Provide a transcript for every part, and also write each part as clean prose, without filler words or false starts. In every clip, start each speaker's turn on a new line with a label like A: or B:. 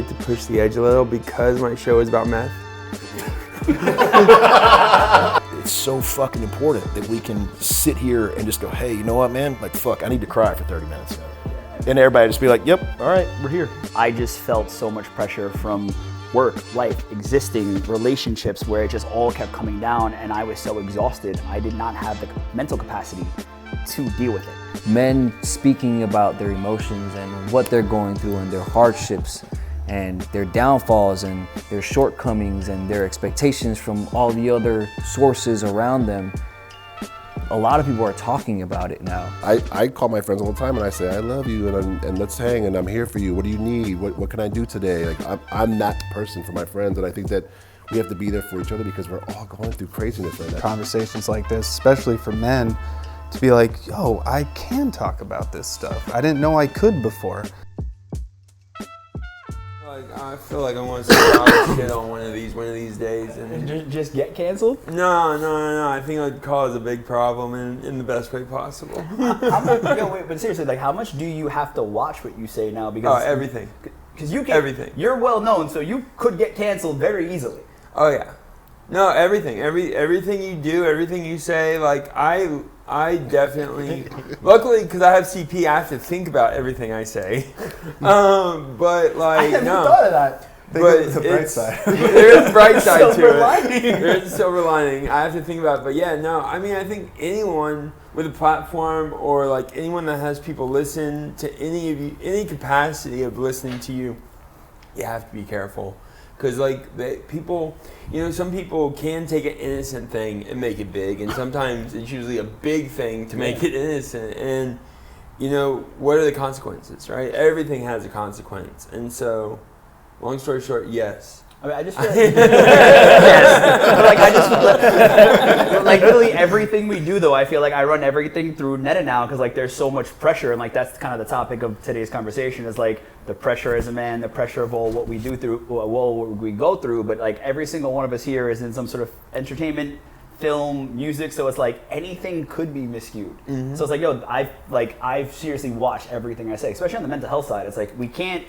A: get to push the edge a little because my show is about meth.
B: It's so fucking important that we can sit here and just go, hey, you know what, man? Like, fuck, I need to cry for 30 minutes. And everybody just be like, yep, all right, we're here.
C: I just felt so much pressure from work, life, existing relationships where it just all kept coming down, and I was so exhausted. I did not have the mental capacity to deal with it.
D: Men speaking about their emotions and what they're going through and their hardships and their downfalls and their shortcomings and their expectations from all the other sources around them. A lot of people are talking about it now.
E: I call my friends all the time and I say, I love you and let's hang and I'm here for you. What do you need? What can I do today? Like I'm that person for my friends, and I think that we have to be there for each other because we're all going through craziness right now.
F: Conversations like this, especially for men, to be like, yo, I can talk about this stuff. I didn't know I could before.
A: I feel like I want to say a lot of shit on one of these days. And
C: Just get canceled?
A: No. I think I'd cause a big problem in the best way possible.
C: But seriously, like, how much do you have to watch what you say now? Because
A: everything.
C: Because you can.
A: Everything.
C: You're well known, so you could get canceled very easily.
A: Oh yeah. No, everything. Everything you do, everything you say, like I definitely, luckily because I have CP, I have to think about everything I say. But like,
C: I never thought of that.
A: But
F: it's a bright side.
A: There is a bright side to
C: Silver
A: it.
C: lining.
A: There is a silver lining. I have to think about it. But yeah, no, I mean, I think anyone with a platform or like anyone that has people listen to any of you, any capacity of listening to you, you have to be careful. Because like people, you know, some people can take an innocent thing and make it big, and sometimes it's usually a big thing to make it innocent. And you know, what are the consequences, right? Everything has a consequence, and so, long story short, yes.
C: I mean, I just feel like, yes. But like, I just like literally everything we do, though. I feel like I run everything through Netta now because like there's so much pressure, and like that's kind of the topic of today's conversation is like the pressure as a man, the pressure of all what we do through, all what we go through. But like every single one of us here is in some sort of entertainment, film, music, so it's like anything could be miscued. Mm-hmm. So it's like, yo, I've seriously watched everything I say, especially on the mental health side. It's like we can't.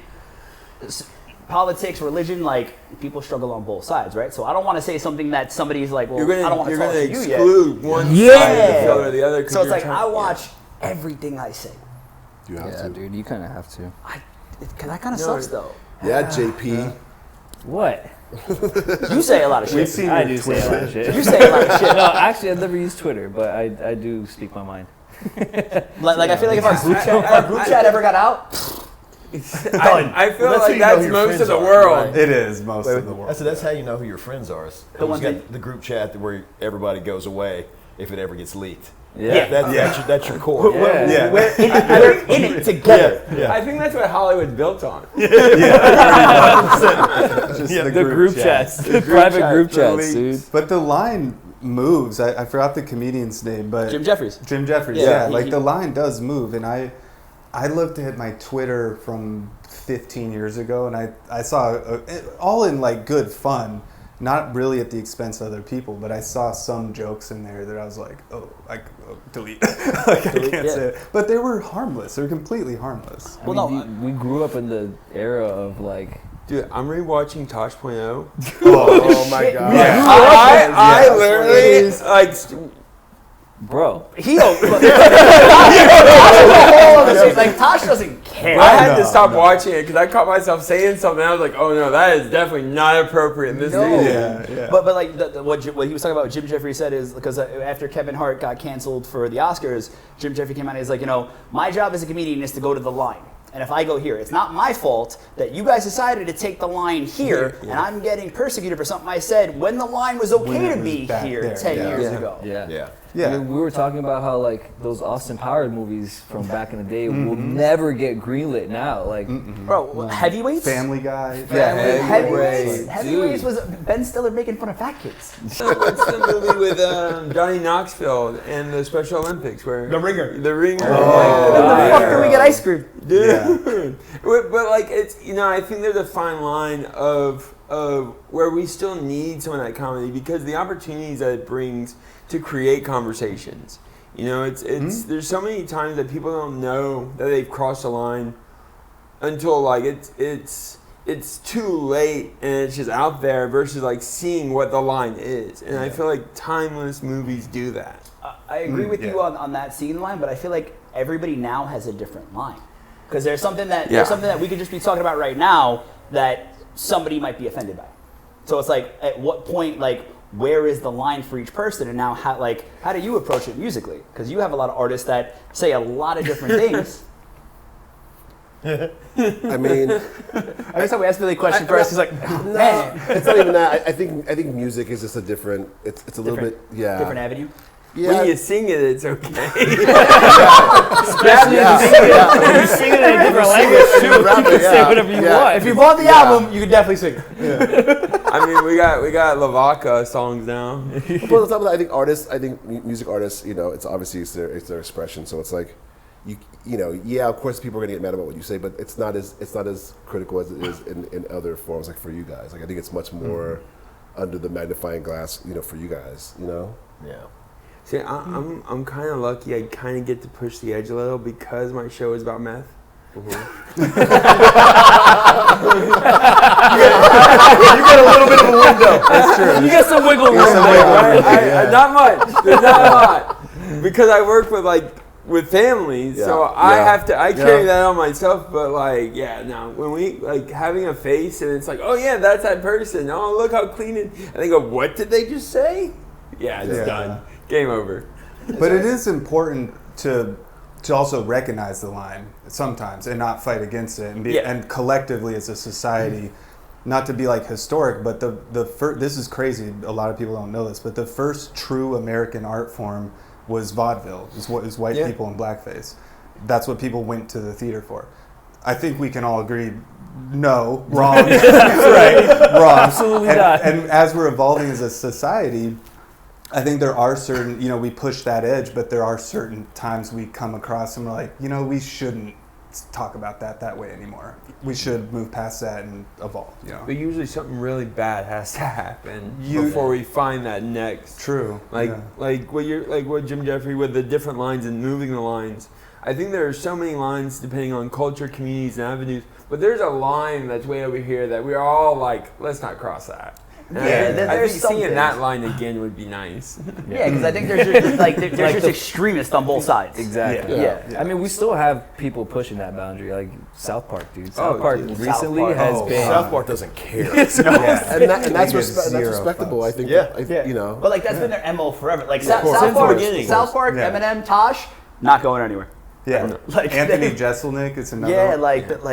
C: Politics, religion, like people struggle on both sides, right? So I don't want to say something that somebody's like, well, I don't want to talk to you yet.
A: You're going to exclude one side or the other.
C: So it's like I watch everything I say.
E: You have to.
D: Dude, you kind of have to.
C: Because that kind of sucks, though.
E: Yeah, JP.
D: What?
C: You say a lot of shit.
D: I do say a lot of shit.
C: You say a lot of shit.
D: No, actually, I've never used Twitter, but I do speak my mind.
C: Like I feel like if our group chat ever got out.
A: I feel like that's most of the world.
F: Right? It is most of the world.
B: That's how you know who your friends are. You got the group chat where everybody goes away if it ever gets leaked.
C: Yeah.
B: That's your core.
F: Yeah.
C: We're in it together.
A: Yeah. I think that's what Hollywood's built on.
F: Just
D: the group chats. The private group chats, dude.
F: But the line moves. I forgot the comedian's name, but
C: Jim Jeffries.
F: Yeah. Like the line does move, and I looked at my Twitter from 15 years ago, and I saw all in like good fun, not really at the expense of other people, but I saw some jokes in there that I was like, delete. Like I can't say it. But they were harmless. They were completely harmless.
D: We grew up in the era of like.
A: Dude, I'm rewatching Tosh.0.
E: Oh my god.
A: Yeah. I literally like.
D: Bro,
C: like Tosh doesn't care.
A: I had to stop watching it because I caught myself saying something. I was like, "Oh no, that is definitely not appropriate in this video."
F: Yeah.
C: But like what he was talking about, Jim Jeffries said is because after Kevin Hart got canceled for the Oscars, Jim Jeffries came out and he's like, you know, my job as a comedian is to go to the line. And if I go here, it's not my fault that you guys decided to take the line here, and I'm getting persecuted for something I said when the line was okay to be here 10 years ago.
D: Yeah. I mean, we were talking about how like those Austin Powers movies from back in the day will never get greenlit now. Like,
C: bro, Heavyweights?
F: Family Guy.
C: Heavyweights was Ben Stiller making fun of fat kids.
A: What's the movie with Johnny Knoxville and the Special Olympics where
C: The Ringer.
A: The Ringer.
C: When the fuck do we get ice cream?
A: Dude. Yeah. But like it's I think there's a fine line of where we still need some of that comedy because the opportunities that it brings to create conversations. You know, it's there's so many times that people don't know that they've crossed a line until like it's it's too late and it's just out there versus like seeing what the line is. And I feel like timeless movies do that.
C: I agree with you on that scene line, but I feel like everybody now has a different line. Because there's something that we could just be talking about right now that somebody might be offended by. So it's like, at what point, like, where is the line for each person? And now, how do you approach it musically? Because you have a lot of artists that say a lot of different things.
E: I mean,
C: Every time we ask Billy a question first, he's like, man.
E: it's not even that. I think music is just a different. It's a little bit
C: Different avenue.
E: Yeah.
A: When you sing it, it's okay.
C: Especially if you sing it in a different language too. You can say whatever you want. If you bought the album, you can definitely sing.
A: I mean, we got Lavaka songs now.
E: But on top of that, I think music artists, it's obviously it's their expression. So it's like, of course people are gonna get mad about what you say, but it's not as critical as it is in other forms. Like for you guys, like I think it's much more under the magnifying glass, for you guys,
B: Yeah.
A: See, I'm kind of lucky. I kind of get to push the edge a little because my show is about meth.
B: You get a little bit of a window.
A: That's true.
C: You get some wiggle room.
A: Not much. There's not a lot because I work with families, so I carry that on myself. But when we having a face and it's like, oh yeah, that's that person. Oh, look how clean it. And they go, what did they just say? Yeah, it's done. Game over.
F: But it is important to also recognize the line sometimes and not fight against it, and collectively as a society, not to be historic, but this is crazy. A lot of people don't know this, but the first true American art form was vaudeville. Is white people in blackface. That's what people went to the theater for. I think we can all agree. No, wrong. Right, wrong.
C: Absolutely not.
F: And as we're evolving as a society, I think there are certain, we push that edge, but there are certain times we come across and we're like, we shouldn't talk about that way anymore. We should move past that and evolve.
A: But usually something really bad has to happen before we find that next.
F: True.
A: Like what Jim Jeffrey with the different lines and moving the lines. I think there are so many lines depending on culture, communities, and avenues. But there's a line that's way over here that we're all like, let's not cross that. I think seeing that line again would be nice.
C: Yeah, because I think there's just extremists on both sides.
D: Exactly.
C: Yeah.
D: I mean, we still have people pushing that boundary, like South Park, dude. South Park recently has been.
B: South Park doesn't care.
E: and that's respectable. I think.
C: But that's been their MO forever. Like South Park,
F: Yeah.
C: Eminem, Tosh, not going anywhere.
F: Yeah. Anthony Jeselnik is another.
C: Yeah,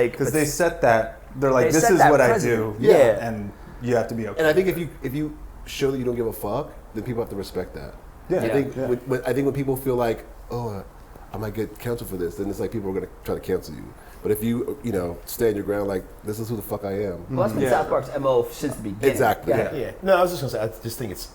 F: because they set that. They're like,
C: They
F: this
C: set
F: is
C: that
F: what
C: precedent.
F: I do.
C: Yeah.
F: And you have to be okay.
E: And I think if you show that you don't give a fuck, then people have to respect that.
F: Yeah.
E: I think when people feel like, I might get canceled for this, then it's like people are going to try to cancel you. But if you stand your ground, like, this is who the fuck I am.
C: Well, that's been South Park's MO since the beginning.
E: Exactly.
B: Yeah. No, I was just gonna say, I just think it's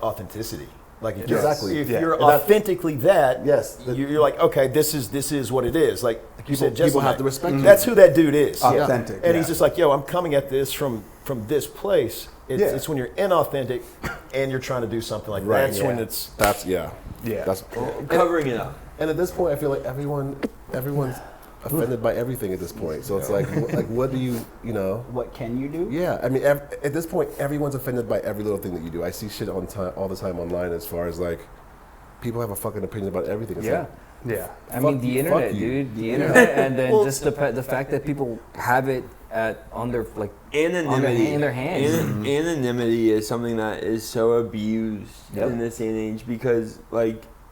B: authenticity. Like if
E: Exactly.
B: if you're authentically that,
E: Yes.
B: you're like, okay, this is what it is. Like you said,
E: People
B: Jesselman,
E: have to respect you.
B: that's who that dude is.
F: Authentic.
B: And he's just like, yo, I'm coming at this from this place. It's when you're inauthentic and you're trying to do something like
E: Right.
B: that's when it's
E: That's
A: Covering it up.
E: And at this point, I feel like everyone's offended by everything at this point. So it's like what do you
C: What can you do?
E: Yeah, I mean, at this point, everyone's offended by every little thing that you do. I see shit all the time online as far as like people have a fucking opinion about everything. It's like,
F: Yeah.
D: I mean, the internet,
E: you.
D: dude. The internet, and then just the fact that people have it on their
A: Anonymity
D: in their hands.
A: Anonymity is something that is so abused in this day and age because,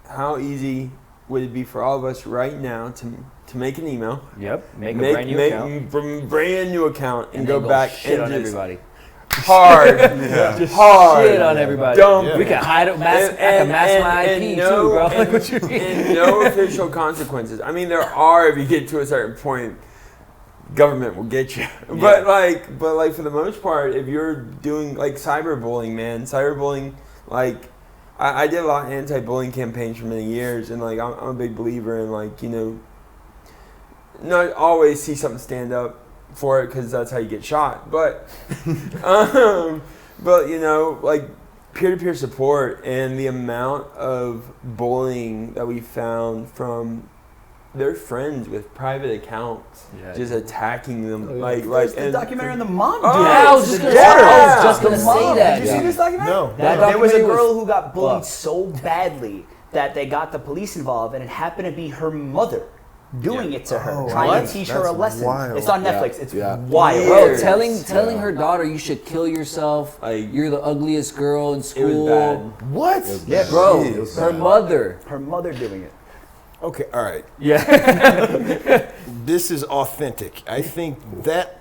A: how easy would it be for all of us right now to make an email?
D: Yep. Make a brand new account.
A: Brand new account and go
D: then
A: back
D: shit
A: and
D: on
A: just
D: everybody.
A: hard,
D: Just
A: hard
D: shit on everybody.
A: Dump.
D: We can hide it. I can mask my IP too, bro.
A: And no official consequences. I mean, there are if you get to a certain point. Government will get you, but for the most part, if you're doing cyberbullying, I did a lot of anti-bullying campaigns for many years, and I'm a big believer in not always see something stand up for it because that's how you get shot, but peer-to-peer support and the amount of bullying that we found from they're friends with private accounts,
D: Yeah.
A: just attacking them. Like
C: There's the
A: and
C: documentary on the mom.
A: Oh,
C: dude.
A: yeah,
D: I was just gonna
A: Yeah.
D: say, I was just
C: The
D: gonna
C: mom.
D: say that.
C: Did you see this documentary?
B: No.
D: That
C: There was a
D: documentary
C: girl who got bullied
D: fucked.
C: so badly that they got the police involved, and it happened to be her mother doing it to her, trying
F: what?
C: to teach her a
F: That's
C: lesson.
F: wild.
C: It's on
E: Yeah.
C: Netflix. It's
E: Yeah.
C: wild.
D: Bro,
A: Years.
D: telling her daughter you should kill yourself.
A: Like,
D: You're the ugliest girl in
A: it
D: school.
A: was bad.
B: What?
C: Yeah,
D: Bro,
F: Jeez.
D: her mother.
C: Her mother doing it.
B: Okay, all right.
D: Yeah.
B: This is authentic. I think that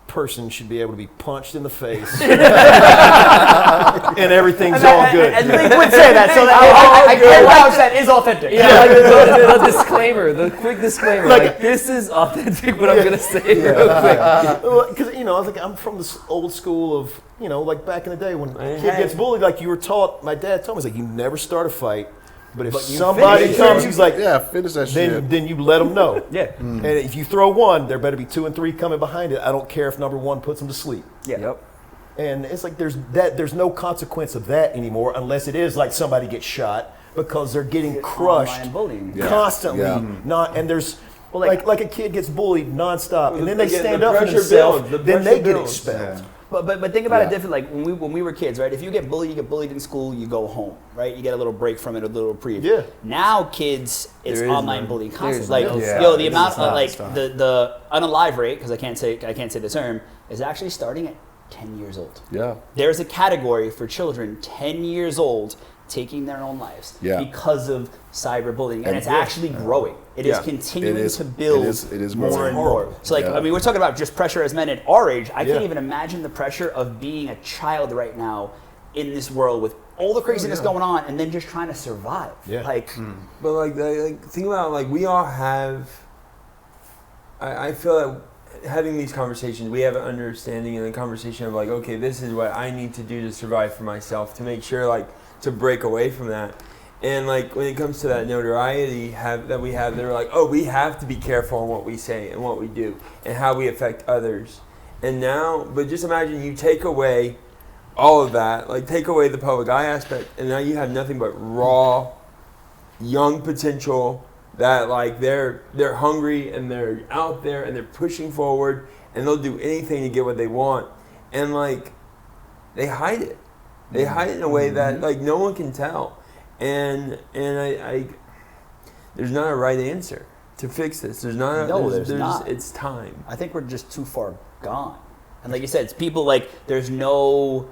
B: person should be able to be punched in the face, and everything's all good.
C: And Link would say that, so that I can't vouch that is authentic.
D: Yeah, like the disclaimer, the quick disclaimer. Like, this is authentic, but I'm gonna say it real quick.
B: Because I was like, I'm from this old school of like back in the day when a
A: Hey,
B: kid
A: hey.
B: gets bullied, like you were taught. My dad told me, he's like, you never start a fight, but if
C: But you
B: somebody
C: finish it.
B: comes, he's like,
E: Yeah, finish that shit.
B: then you let them know.
C: Yeah.
B: And if you throw one, there better be 2 and 3 coming behind it. I don't care if number 1 puts them to sleep.
C: Yeah.
D: Yep.
B: And it's like there's no consequence of that anymore unless it is like somebody gets shot because they're getting crushed
C: Online bullying.
E: Yeah.
B: constantly.
E: Yeah.
B: And there's
C: Well,
B: like a kid gets bullied nonstop, and then they
A: Again,
B: stand
A: the
B: up for
A: pressure
B: themselves.
A: builds, the
B: Then they
A: pressure
B: get
A: builds.
B: expelled.
F: Yeah.
C: But think about it
E: Yeah.
C: different. Like when we were kids, right? If you get bullied in school, you go home, right? You get a little break from it, a little reprieve.
B: Yeah.
C: Now kids, it's
A: There is
C: online
A: none.
C: bullying
D: There's
C: constantly. Like
D: no
C: the
F: stop.
C: amount
F: It's
C: of
F: not
C: like
F: stop.
C: the unalive rate, because I can't say the term, is actually starting at 10 years old.
E: Yeah.
C: There's a category for children 10 years old taking their own lives
E: Yeah.
C: because of cyberbullying, and
E: And
C: it's
E: yeah.
C: actually growing. It is
A: Yeah.
C: continuing
E: It is-
C: to build
E: it is
C: more
E: growing.
C: and more. So like,
E: Yeah.
C: I mean, we're talking about just pressure as men at our age. I
B: Yeah.
C: can't even imagine the pressure of being a child right now in this world with all the craziness going on, and then just trying to survive.
B: Yeah.
C: Like,
A: But like think about like we all have. I feel that having these conversations, we have an understanding and a conversation of like, okay, this is what I need to do to survive for myself, to make sure like to break away from that. And like when it comes to that notoriety that we have, they're like, oh, we have to be careful on what we say and what we do and how we affect others. And now, but just imagine you take away all of that, like take away the public eye aspect, and now you have nothing but raw, young potential that like they're hungry and they're out there and they're pushing forward and they'll do anything to get what they want. And like they hide it. They hide it in a way that like no one can tell. And I there's not a right answer to fix this. There's not.
C: No, there's not.
A: It's time.
C: I think we're just too far gone. And like you said, it's people like there's no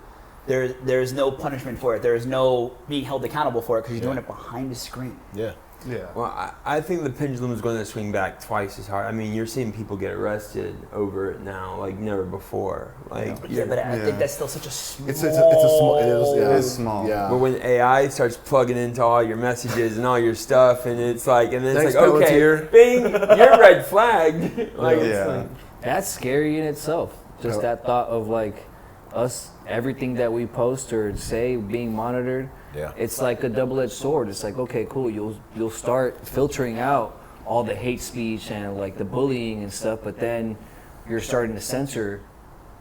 C: punishment for it. There's no being held accountable for it because you're doing it behind a screen.
B: Yeah.
F: Yeah.
A: Well, I think the pendulum is going to swing back twice as hard. I mean, you're seeing people get arrested over it now, like never before. Like,
C: Yeah, but I
F: Yeah.
C: think that's still such a small.
E: It's a small. It is. Yeah.
F: It is small.
E: Yeah.
A: but when AI starts plugging into all your messages and all your stuff, and it's like, and then
E: Thanks,
A: it's like, okay,
E: Pelletier.
A: bing, you're red flagged. Like,
F: Yeah.
A: it's like,
D: That's scary in itself. Just that thought of like us, everything that we post or say being monitored.
B: Yeah.
D: It's like a double-edged sword. It's like, okay, cool, you'll start filtering out all the hate speech and like the bullying and stuff, but then you're starting to censor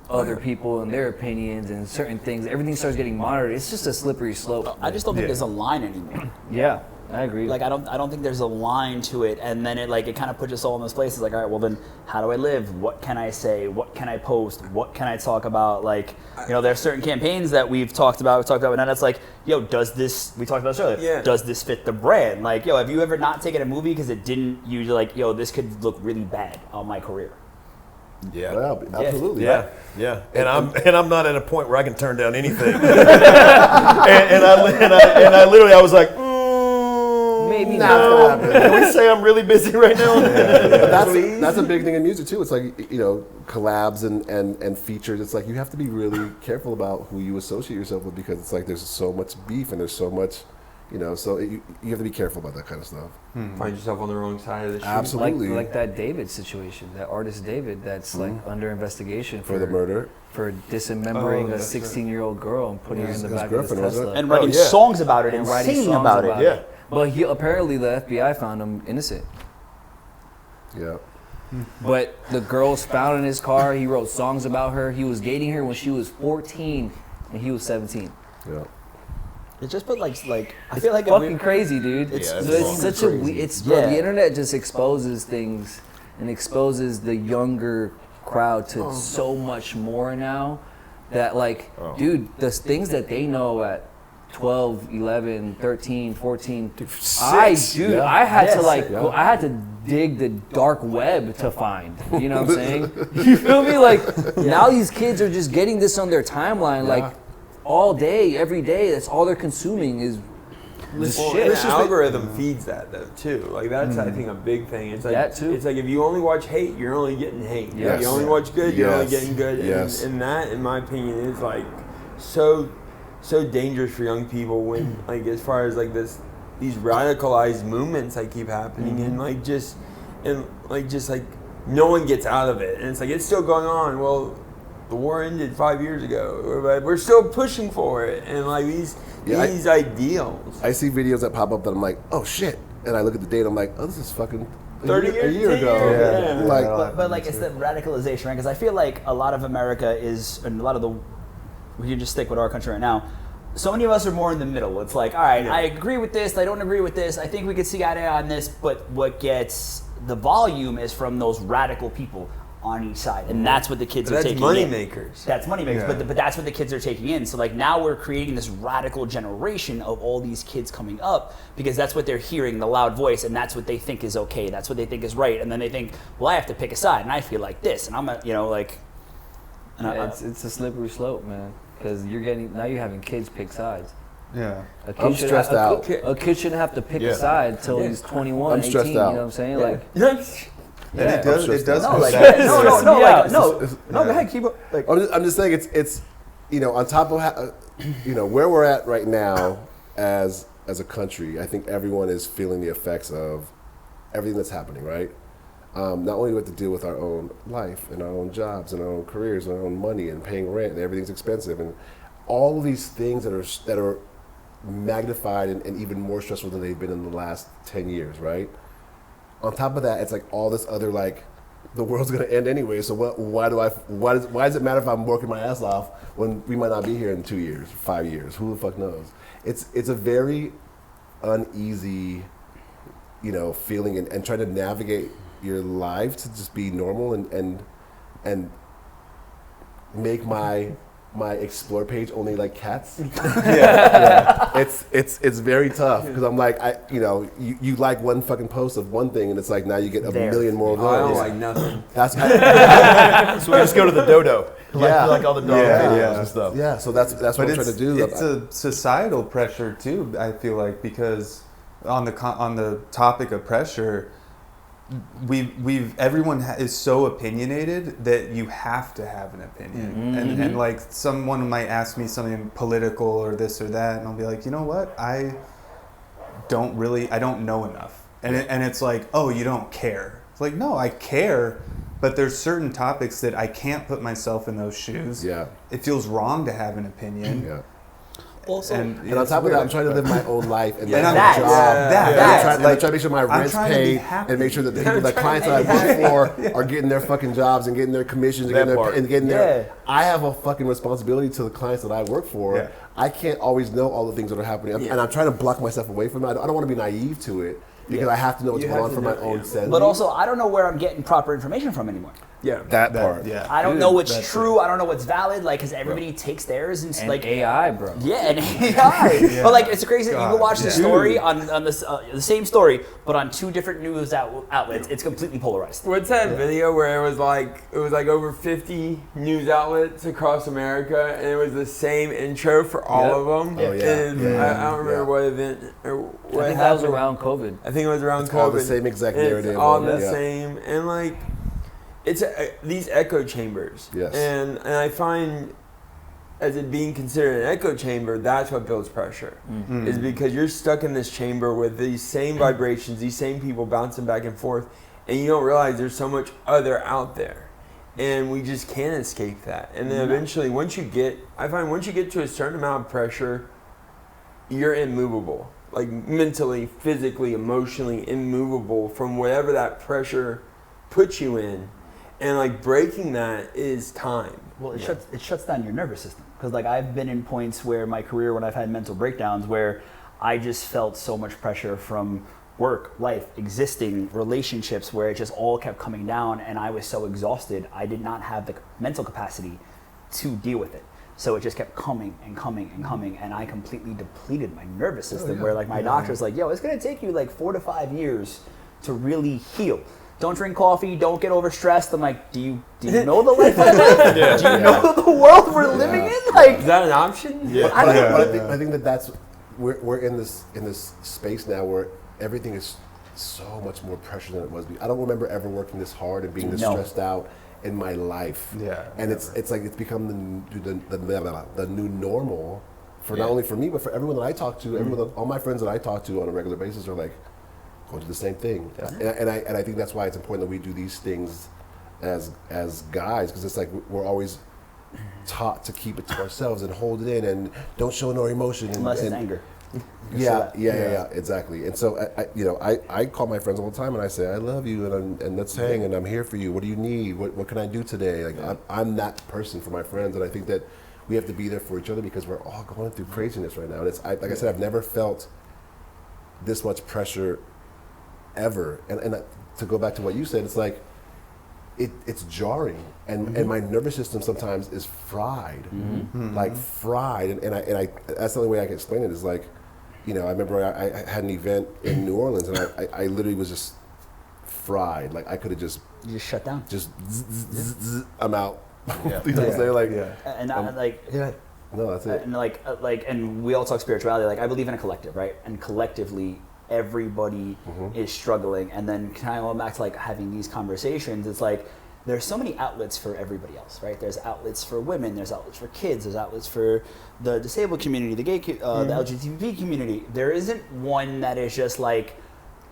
D: other people and their opinions and certain things. Everything starts getting monitored. It's just a slippery slope.
C: I just don't think
F: Yeah.
C: there's a line anymore.
D: Yeah, I agree.
C: Like I don't think there's a line to it, and then it kind of puts us all in this place. It's like, all right, well then, how do I live? What can I say? What can I post? What can I talk about? Like, there's certain campaigns that we've talked about, and then it's like, yo, does this? We talked about this earlier.
A: Yeah.
C: Does this fit the brand? Like, yo, have you ever not taken a movie because it didn't? Usually, like, yo, this could look really bad on my career.
B: Yeah.
E: Well, absolutely.
B: Yeah, yeah, and I'm not at a point where I can turn down anything. and I literally was like,
D: Maybe
B: no. Can we say I'm really busy right now?
E: That's a big thing in music too. It's like collabs and features. It's like you have to be really careful about who you associate yourself with because it's like there's so much beef and there's so much, so you have to be careful about that kind of stuff.
A: find yourself on the wrong side of the street.
E: Absolutely.
D: like that David situation, that artist David that's like under investigation
E: For the murder.
D: for dismembering a
A: that's right.
D: 16-year-old girl and putting her in the
E: His
D: back of his
E: girlfriend, wasn't
D: Tesla.
E: it?
C: And writing
B: yeah.
C: songs about it and,
D: and writing
C: singing
D: songs
C: about it.
B: Yeah.
D: But apparently the FBI found him innocent.
E: Yeah.
D: But the girl's found in his car. He wrote songs about her. He was dating her when she was 14 and he was 17.
E: Yeah.
C: It's just but like I feel like
D: fucking crazy, dude.
B: It's
D: Such a bro, the internet just exposes things and exposes the younger crowd to so much more now that like dude, the things that they know at 12, 11, 13, 14 I had to like go, I had to dig the dark web to find, you know what I'm saying? You feel me? Like now these kids are just getting this on their timeline like all day, every day. That's all they're consuming is this shit.
A: The algorithm feeds that though too. Like that's I think a big thing. It's like
D: that too.
A: It's like if you only watch hate, you're only getting hate.
B: Yes.
A: If you only watch good, you're only getting good.
B: Yes.
A: And that, in my opinion, is like so dangerous for young people when like as far as like these radicalized movements that keep happening and like just no one gets out of it. And it's like it's still going on. Well, the war ended 5 years ago. We're still pushing for it, and like these ideals.
E: I see videos that pop up that I'm like, oh shit, and I look at the date. I'm like, oh, this is fucking
A: 30
E: a
A: years,
E: year
A: 10
E: ago.
A: years, yeah.
E: Like,
C: but like it's the radicalization, right? Because I feel like a lot of America is, and a lot of the, we can just stick with our country right now. So many of us are more in the middle. It's like, all right, I agree with this, I don't agree with this. I think we could see eye to eye on this, but what gets the volume is from those radical people on each side, and that's what the kids are taking
A: money
C: in.
A: makers.
C: That's money makers, but that's what the kids are taking in. So like now we're creating this radical generation of all these kids coming up because that's what they're hearing, the loud voice, and that's what they think is okay. That's what they think is right, and then they think, well, I have to pick a side, and I feel like this, and I'm a, you know, like. And
D: it's a slippery slope, man, because you're having kids pick sides.
F: Yeah.
E: I'm stressed out.
D: A kid shouldn't have to pick a side till he's 21,
E: I'm
D: 18.
E: stressed
D: You know
E: out.
D: what I'm saying? Like.
F: And it does. It does.
C: no, like
F: affect-
C: no, go ahead, keep up. Like,
E: I'm just saying it's you know, on top of you know where we're at right now as a country. I think everyone is feeling the effects of everything that's happening, right? Not only do we have to deal with our own life and our own jobs and our own careers and our own money and paying rent and everything's expensive and all of these things that are magnified and even more stressful than they've been in the last 10 years, right? On top of that, it's like all this other like, the world's gonna end anyway. So why does it matter if I'm working my ass off when we might not be here in 2 years, 5 years? Who the fuck knows? It's a very uneasy, you know, feeling and trying to navigate your life to just be normal and make my explore page only like cats. It's very tough because I'm like you like one fucking post of one thing and it's like now you get a million more of those.
A: I don't like nothing.
E: That's
B: So we just go to the dodo. Like all the dog videos and stuff.
E: yeah. So that's what I'm trying to do.
F: It's a societal pressure too. I feel like because on the topic of pressure. Everyone is so opinionated that you have to have an opinion, and like someone might ask me something political or this or that, and I'll be like, you know what, I don't know enough, and it's like, oh, you don't care. It's like, no, I care, but there's certain topics that I can't put myself in those shoes.
E: Yeah,
F: it feels wrong to have an opinion.
E: Yeah.
C: also,
E: and on top of that, I'm trying to live my own life and
F: I'm
E: my job.
F: that.
E: I'm trying to make sure my rent's paid and make sure that the people, the clients that I work for are getting their fucking jobs and getting their commissions and getting their. I have a fucking responsibility to the clients that I work for.
F: Yeah.
E: I can't always know all the things that are happening, and I'm trying to block myself away from it. I don't want to be naive to it because I have to know what's going on for my own sense.
C: but also, I don't know where I'm getting proper information from anymore.
A: Yeah,
E: that part.
F: Yeah.
C: I don't know what's true. I don't know what's valid. Like, because everybody takes theirs and like
D: AI, bro.
C: Yeah, and AI. But like, it's crazy. You can watch the story on this the same story, but on two different news outlets. It's completely polarized.
A: What's that video where it was like over 50 news outlets across America, and it was the same intro for all of them?
E: Oh, yeah.
A: And I don't remember what event or what
D: I think that was
A: happened.
D: around COVID.
A: I think it was around COVID.
E: All the same exact narrative.
A: It's all the same, and like it's these echo chambers.
E: Yes.
A: And I find as it being considered an echo chamber, that's what builds pressure. Is because you're stuck in this chamber with these same vibrations, these same people bouncing back and forth, and you don't realize there's so much other out there. And we just can't escape that. And then eventually, once you get to a certain amount of pressure, you're immovable. Like mentally, physically, emotionally immovable from whatever that pressure puts you in. And like breaking that is time.
C: Well, it shuts down your nervous system. because like I've been in points where my career when I've had mental breakdowns where I just felt so much pressure from work, life, existing relationships where it just all kept coming down and I was so exhausted I did not have the mental capacity to deal with it. So it just kept coming and coming and coming, and I completely depleted my nervous system where like my doctor's like, yo, it's gonna take you like 4 to 5 years to really heal. Don't drink coffee, don't get overstressed. I'm like, do you know the life I live? Do you know the world we're living in? Like,
A: is that an option?
E: Yeah,
C: I don't
E: but I think that that's we're in this space now where everything is so much more pressure than it was. I don't remember ever working this hard and being this stressed out in my life.
F: Yeah,
E: and it's like it's become the new normal for not only for me but for everyone that I talk to. Everyone, all my friends that I talk to on a regular basis are like going through the same thing. And I think that's why it's important that we do these things as guys, because it's like we're always taught to keep it to ourselves and hold it in and don't show no emotion.
C: unless it's anger.
E: Yeah, exactly. And so I call my friends all the time and I say, I love you and let's hang and I'm here for you. What do you need? What can I do today? Like I'm that person for my friends, and I think that we have to be there for each other because we're all going through craziness right now. And it's like I said, I've never felt this much pressure ever. And to go back to what you said, it's like it's jarring, and my nervous system sometimes is fried, like fried. And I that's the only way I can explain it is like, I remember I had an event in New Orleans, and I literally was just fried. Like I could have just
C: You just shut down.
E: just I'm out. You know what I'm saying? Like
C: And I, like,
E: no, that's it.
C: and and we all talk spirituality. Like I believe in a collective, right? And collectively, everybody is struggling. And then kind of going back to like having these conversations, it's like there's so many outlets for everybody else, right? There's outlets for women, there's outlets for kids, there's outlets for the disabled community, the gay, the LGBT community. There isn't one that is just like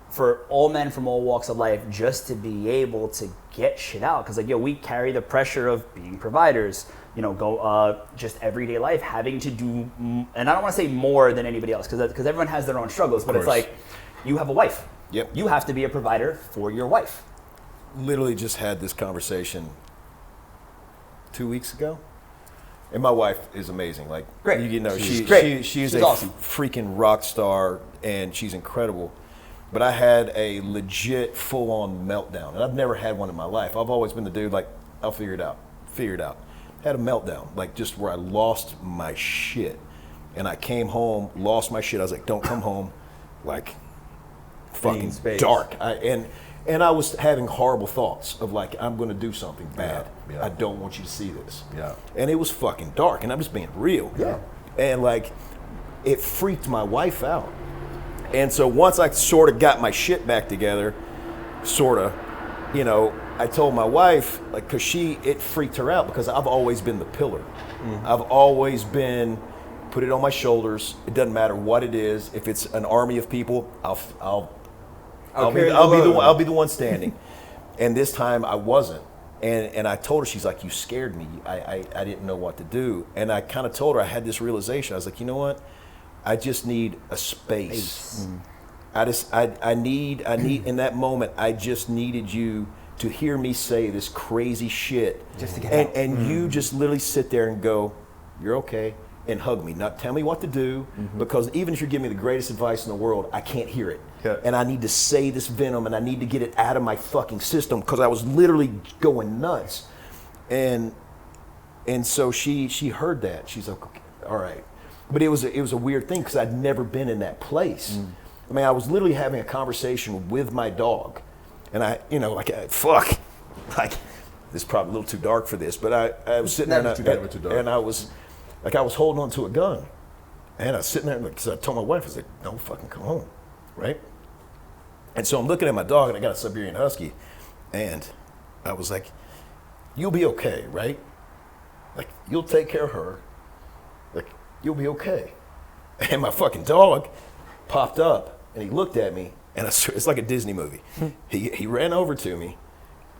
C: for all men from all walks of life, just to be able to get shit out. Because like, we carry the pressure of being providers, just everyday life, having to do, and I don't want to say more than anybody else, because everyone has their own struggles, but it's like, you have a wife.
B: Yep.
C: You have to be a provider for your wife.
B: Literally just had this conversation 2 weeks ago. And my wife is amazing. Like,
C: Great.
B: She's
C: great.
B: She's
C: She's
B: a
C: awesome.
B: freaking rock star, and she's incredible. But I had a legit full-on meltdown, and I've never had one in my life. I've always been the dude like, I'll figure it out. Had a meltdown, like just where I lost my shit. And I came home, lost my shit. I was like, don't come home, like fucking dark. And I was having horrible thoughts of like, I'm gonna do something bad.
E: Yeah.
B: I don't want you to see this.
E: Yeah.
B: And it was fucking dark, and I'm just being real.
E: Yeah.
B: And like, it freaked my wife out. And so once I sort of got my shit back together, I told my wife, like, cause it freaked her out because I've always been the pillar. I've always been, put it on my shoulders. It doesn't matter what it is. If it's an army of people, I'll be the one standing. And this time I wasn't. And I told her, she's like, you scared me. I didn't know what to do. And I kind of told her, I had this realization. I was like, you know what? I just need a space. I need in that moment, I just needed you to hear me say this crazy shit.
C: Just to get out.
B: And you just literally sit there and go, you're okay, and hug me. Not tell me what to do, because even if you're giving me the greatest advice in the world, I can't hear it.
F: Yeah.
B: And I need to say this venom, and I need to get it out of my fucking system, because I was literally going nuts. And so she heard that. She's like, okay, all right. But it was a weird thing, because I'd never been in that place. I mean, I was literally having a conversation with my dog, and this is probably a little too dark for this, but I was sitting there and I was holding on to a gun, and I was sitting there, because I told my wife, I was like, don't fucking come home, right? And so I'm looking at my dog, and I got a Siberian Husky, and I was like, you'll be okay, right? Like, you'll take care of her, like, you'll be okay. And my fucking dog popped up, and he looked at me, and it's like a Disney movie. He ran over to me,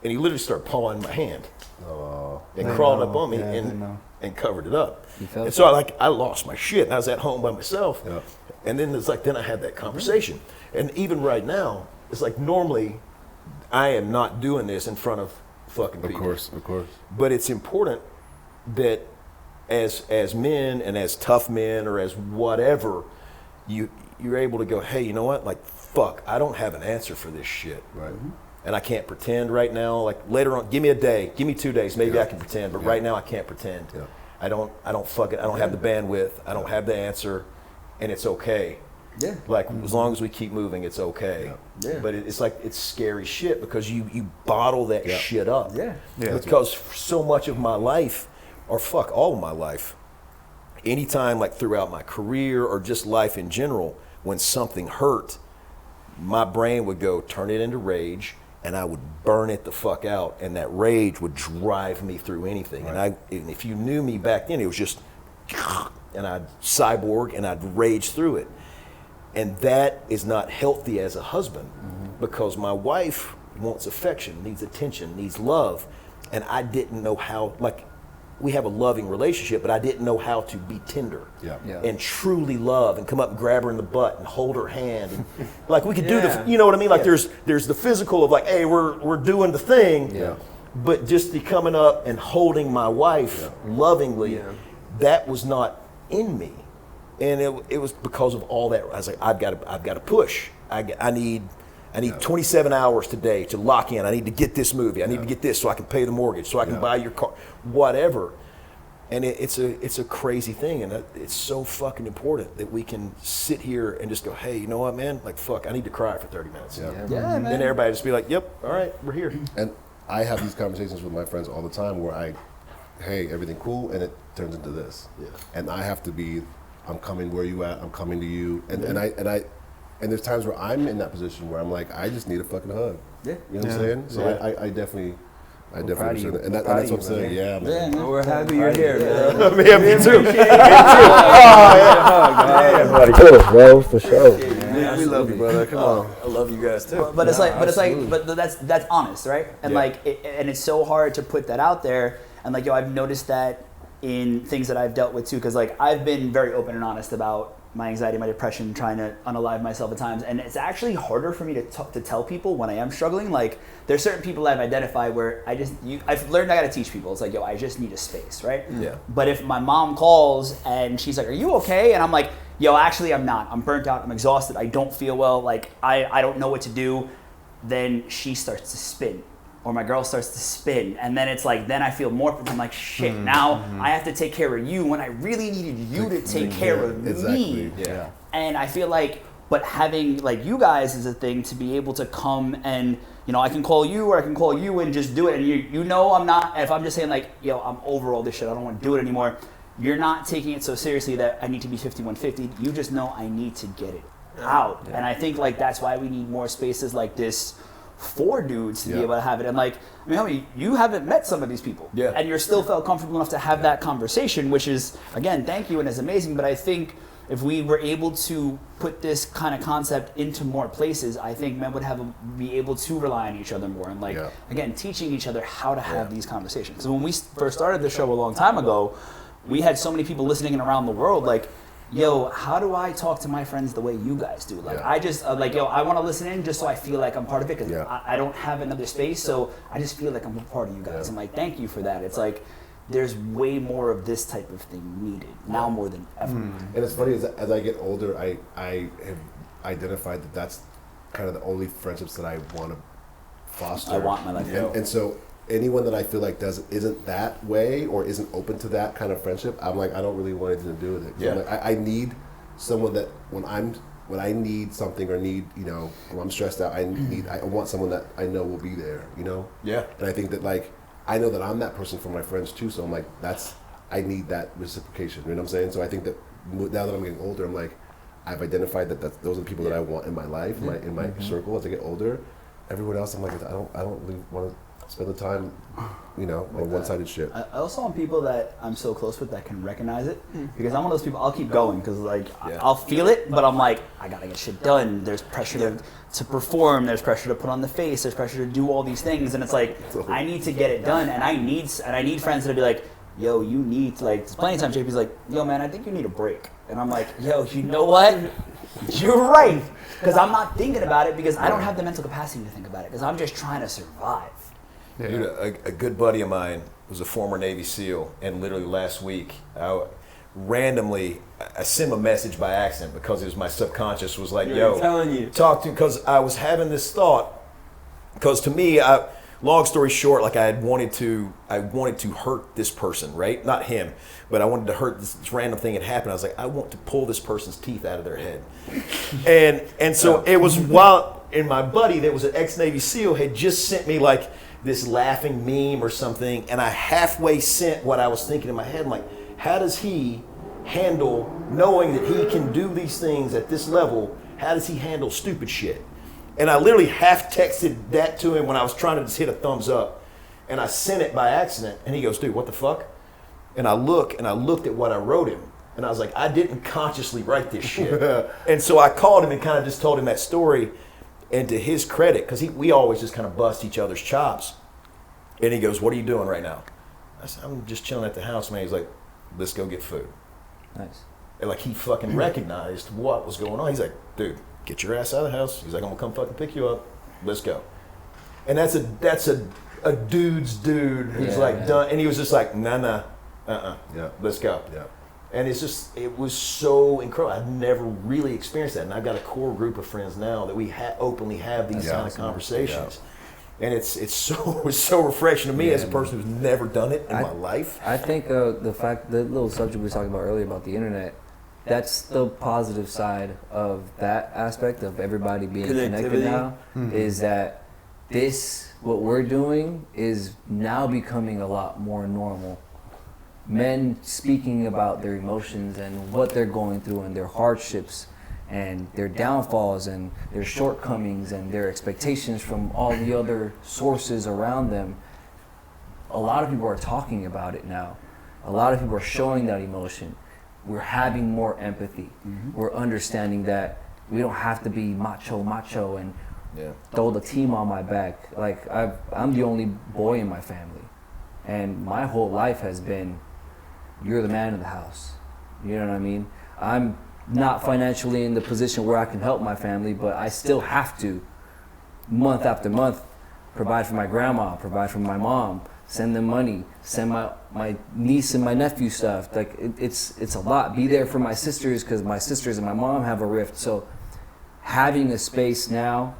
B: and he literally started pawing my hand, and crawled up on me and covered it up. And so I lost my shit, and I was at home by myself.
E: Yeah.
B: And then then I had that conversation. And even right now, it's like normally I am not doing this in front of fucking people.
E: Of course.
B: But it's important that as men and as tough men or as whatever, you're able to go, hey, you know what? Like, fuck, I don't have an answer for this shit.
E: Right.
B: And I can't pretend right now. Like later on, give me a day, give me 2 days, maybe I can pretend. But right now, I can't pretend.
E: Yeah.
B: I don't fuck it. I don't have the bandwidth. I don't have the answer, and it's okay.
C: Yeah.
B: Like as long as we keep moving, it's okay.
C: Yeah.
B: But it's like it's scary shit because you bottle that shit up.
C: Yeah.
B: Because so much of my life, or fuck all of my life, anytime like throughout my career or just life in general, when something hurt, my brain would go turn it into rage, and I would burn it the fuck out, and that rage would drive me through anything. Right. And if you knew me back then, it was just, and I'd cyborg and I'd rage through it. And that is not healthy as a husband because my wife wants affection, needs attention, needs love. And I didn't know how, like, we have a loving relationship, but I didn't know how to be tender and truly love and come up and grab her in the butt and hold her hand. And, like we could do the, you know what I mean? Like there's the physical of like, hey, we're doing the thing, but just the coming up and holding my wife lovingly, that was not in me. And it was because of all that. I was like, I've got to push. I need 27 hours today to lock in. I need to get this movie. I need to get this so I can pay the mortgage, so I can buy your car, whatever. And it's a crazy thing, and it's so fucking important that we can sit here and just go, hey, you know what, man? Like, fuck, I need to cry for 30 minutes.
C: Yeah, man.
B: Then everybody just be like, yep, all right, we're here.
E: And I have these conversations with my friends all the time where hey, everything cool, and it turns into this. Yeah. And I have to be, I'm coming where you at, I'm coming to you. And there's times where I'm in that position where I'm like, I just need a fucking hug. Yeah. You know what I'm saying? So I definitely understand that. And that's what I'm saying. Yeah, man.
A: Well, we're happy you're here, man.
B: Yeah, me too.
E: Bro, for sure.
B: We love you, brother. Come on. I love you guys too.
C: But that's honest, right? And and it's so hard to put that out there. And like, I've noticed that in things that I've dealt with too, because like I've been very open and honest about my anxiety, my depression, trying to unalive myself at times, and it's actually harder for me to tell people when I am struggling. Like, there's certain people I've identified where I've learned I got to teach people. It's like, I just need a space, right?
B: Yeah.
C: But if my mom calls and she's like, "Are you okay?" and I'm like, actually I'm not. I'm burnt out. I'm exhausted. I don't feel well. Like, I don't know what to do. Then she starts to spin. Or my girl starts to spin, and then it's like, then I feel more. I'm like, shit. Now I have to take care of you when I really needed you to take care of me.
B: Yeah.
C: And I feel like, but having like you guys is a thing to be able to come and I can call you or I can call you and just do it. And I'm not. If I'm just saying like, I'm over all this shit. I don't want to do it anymore. You're not taking it so seriously that I need to be 5150. You just know I need to get it out. Yeah. And I think like that's why we need more spaces like this for dudes to be able to have it. And like, you haven't met some of these people, and you're still felt comfortable enough to have that conversation, which is, again, thank you, and is amazing. But I think if we were able to put this kind of concept into more places, I think men would be able to rely on each other more, and like, again, teaching each other how to have these conversations. So when we first started the show a long time ago, we had so many people listening in around the world, like, how do I talk to my friends the way you guys do? Like, I just, I want to listen in just so I feel like I'm part of it, because I don't have another space, so I just feel like I'm a part of you guys. I'm like, thank you for that. It's like, there's way more of this type of thing needed, now more than ever.
E: And it's funny, as I get older, I have identified that that's kind of the only friendships that I want to foster.
C: I want my life to go.
E: And so, anyone that I feel like isn't that way or isn't open to that kind of friendship, I'm like, I don't really want anything to do with it. Yeah. Like, I need someone that when I need something or need, when I'm stressed out, I want someone that I know will be there, Yeah. And I think that like, I know that I'm that person for my friends too. So I'm like, I need that reciprocation. You know what I'm saying? So I think that now that I'm getting older, I'm like, I've identified that those are the people that I want in my life, in my circle as I get older. Everyone else, I'm like, I don't really want to spend the time, on one-sided shit.
C: I also want people that I'm so close with that can recognize it, because I'm one of those people, I'll keep going, because like, I'll feel it, but I'm like, I gotta get shit done. There's pressure to perform, there's pressure to put on the face, there's pressure to do all these things, and it's like, I need to get it done, and I need friends that be like, you need to, like, plenty of times JP's like, man, I think you need a break. And I'm like, you know what? You're right. Because I'm not thinking about it, because I don't have the mental capacity to think about it, because I'm just trying to survive.
F: Yeah.
B: Dude, a good buddy of mine was a former Navy SEAL, and literally last week, randomly, I sent him a message by accident because it was my subconscious was like,
A: I'm telling you.
B: talk to him, because I was having this thought, because to me, long story short, like I wanted to hurt this person, right? Not him, but I wanted to hurt this random thing that happened. I was like, I want to pull this person's teeth out of their head. and so it was and my buddy that was an ex-Navy SEAL had just sent me like this laughing meme or something, and I halfway sent what I was thinking in my head. I'm like, how does he handle knowing that he can do these things at this level? How does he handle stupid shit? And I literally half texted that to him when I was trying to just hit a thumbs up. And I sent it by accident. And he goes, dude, what the fuck? And I looked at what I wrote him. And I was like, I didn't consciously write this shit. And so I called him and kind of just told him that story. And to his credit, because we always just kind of bust each other's chops. And he goes, what are you doing right now? I said, I'm just chilling at the house, man. He's like, let's go get food.
D: Nice.
B: And like he fucking recognized what was going on. He's like, dude, get your ass out of the house. He's like, I'm gonna come fucking pick you up. Let's go. And that's a dude's dude who's done. And he was just like, nah,
E: Yeah.
B: let's go.
E: Yeah.
B: And it was so incredible. I've never really experienced that. And I've got a core group of friends now that we openly have these kind of conversations. And it's so refreshing to me as a person who's never done it in my life.
D: I think the little subject we were talking about earlier about the internet, that's the positive side of that aspect of everybody being connected now, is that what we're doing is now becoming a lot more normal. Men speaking about their emotions and what they're going through and their hardships and their downfalls and their shortcomings and their expectations from all the other sources around them. A lot of people are talking about it now. A lot of people are showing that emotion. We're having more empathy. We're understanding that we don't have to be macho and throw the team on my back. Like I'm the only boy in my family, and my whole life has been, you're the man of the house. You know what I mean? I'm not financially in the position where I can help my family, but I still have to, month after month, provide for my grandma, provide for my mom, send them money, send my niece and my nephew stuff. Like it's a lot. Be there for my sisters because my sisters and my mom have a rift. So having a space now,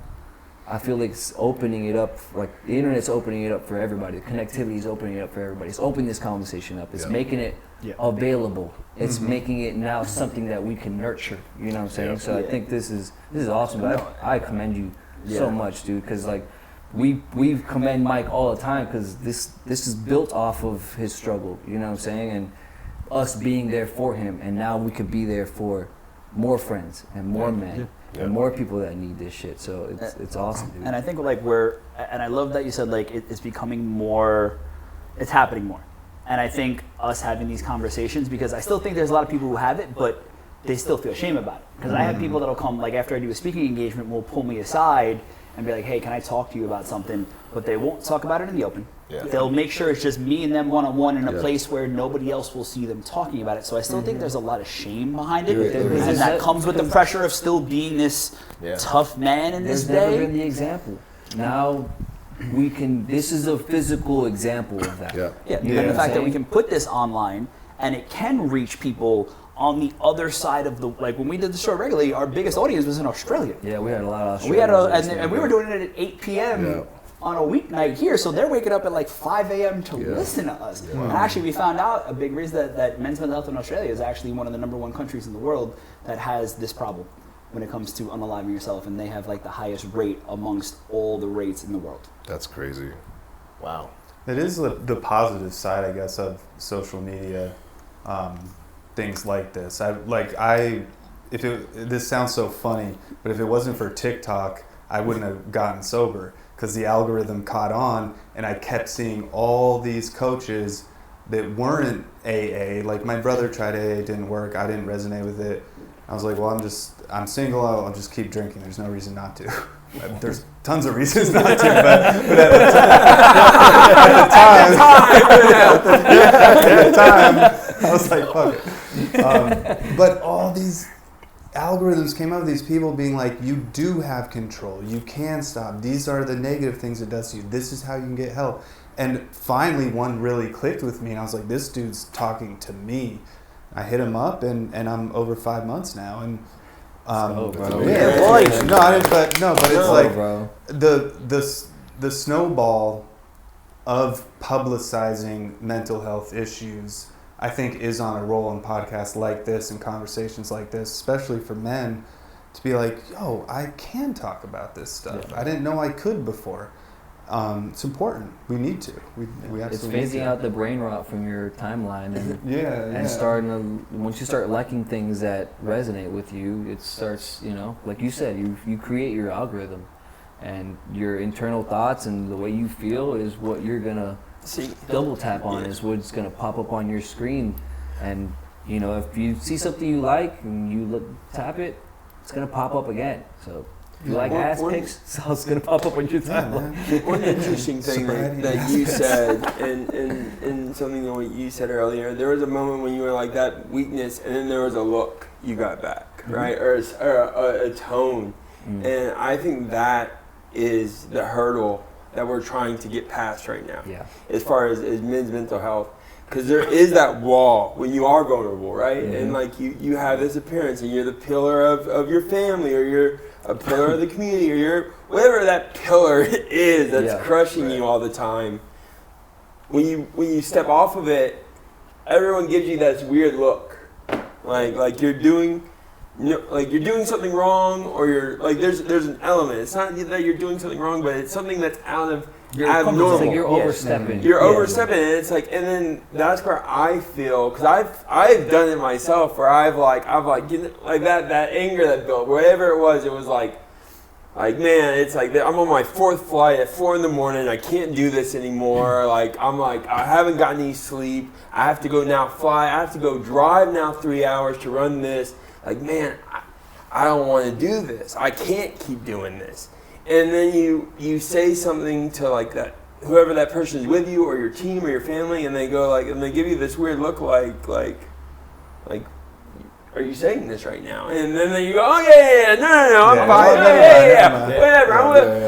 D: I feel like it's opening it up. Like the internet's opening it up for everybody. The connectivity is opening it up for everybody. It's opening this conversation up. It's making it available. It's making it now something that we can nurture. You know what I'm saying? So I think this is awesome. I commend you so much, dude. Because like we commend Mike all the time because this is built off of his struggle. You know what I'm saying? And us being there for him, and now we could be there for more friends and more men. And more people that need this shit, so it's awesome, dude.
C: And I think like and I love that you said like it's becoming more, it's happening more. And I think us having these conversations, because I still think there's a lot of people who have it, but they still feel shame about it. Because I have people that'll come, like after I do a speaking engagement, will pull me aside and be like, hey, can I talk to you about something? But they won't talk about it in the open. Yeah. They'll make sure it's just me and them one-on-one in a place where nobody else will see them talking about it. So I still think there's a lot of shame behind it. And that comes with the pressure of still being this tough man in this day.
D: There's never been the example. Now we can, this is a physical example of that.
C: And the fact that we can put this online and it can reach people on the other side of the, like when we did the show regularly, our biggest audience was in Australia.
D: Yeah, we had a lot of Australians.
C: And we were doing it at 8 p.m. on a weeknight here, so they're waking up at like 5 a.m. to listen to us. Yeah. And actually, we found out a big reason that men's mental health in Australia is actually one of the #1 countries in the world that has this problem when it comes to unaliving yourself, and they have like the highest rate amongst all the rates in the world.
E: That's crazy.
B: Wow.
F: It is the positive side, I guess, of social media, things like this. This sounds so funny, but if it wasn't for TikTok, I wouldn't have gotten sober. Because the algorithm caught on, and I kept seeing all these coaches that weren't AA. Like my brother tried AA, it didn't work. I didn't resonate with it. I was like, well, I'm single. I'll just keep drinking. There's no reason not to. There's tons of reasons not to, but at the time, I was like, fuck it. But all these algorithms came out of these people being like, you do have control, you can stop, these are the negative things it does to you, this is how you can get help. And finally one really clicked with me, and I was like, this dude's talking to me. I hit him up, and I'm over 5 months now, and
D: bro.
F: but it's like
D: bro.
F: the snowball of publicizing mental health issues, I think, is on a roll in podcasts like this and conversations like this, especially for men, to be like, yo, I can talk about this stuff. I didn't know I could before. It's important. We need to. We absolutely
D: It's phasing
F: need to.
D: out the brain rot from your timeline, and
F: Yeah.
D: starting to, once you start liking things that resonate with you, it starts, like you said, you create your algorithm, and your internal thoughts and the way you feel is what you're gonna double tap on, is what's gonna pop up on your screen. And if you see something you like and you tap it, it's gonna pop up again. So if you like ass pics, it's gonna pop up on your timeline.
A: One interesting thing that you said, and something that what you said earlier, there was a moment when you were like that weakness, and then there was a look you got back, right? Or a tone. And I think that is the hurdle that we're trying to get past right now, as far as men's mental health. Because there is that wall when you are vulnerable, right? And like you have this appearance, and you're the pillar of your family, or you're a pillar of the community, or you're whatever that pillar is that's crushing you all the time. When you step off of it, everyone gives you that weird look, like you're doing something wrong, or you're like there's an element. It's not that you're doing something wrong, but it's something that's out of abnormal.
D: Like you're overstepping.
A: You're overstepping, and it's like, and then that's where I feel, because I've done it myself, where I've like that anger that built, whatever it was like man, it's like I'm on my 4th flight at 4 a.m. I can't do this anymore. Like I haven't gotten any sleep. I have to go now fly. I have to go drive now 3 hours to run this. Like, man, I don't want to do this. I can't keep doing this. And then you say something to like that, whoever that person is with you, or your team, or your family, and they go and they give you this weird look like, are you saying this right now? And then you go, oh yeah, no, I'm fine, whatever,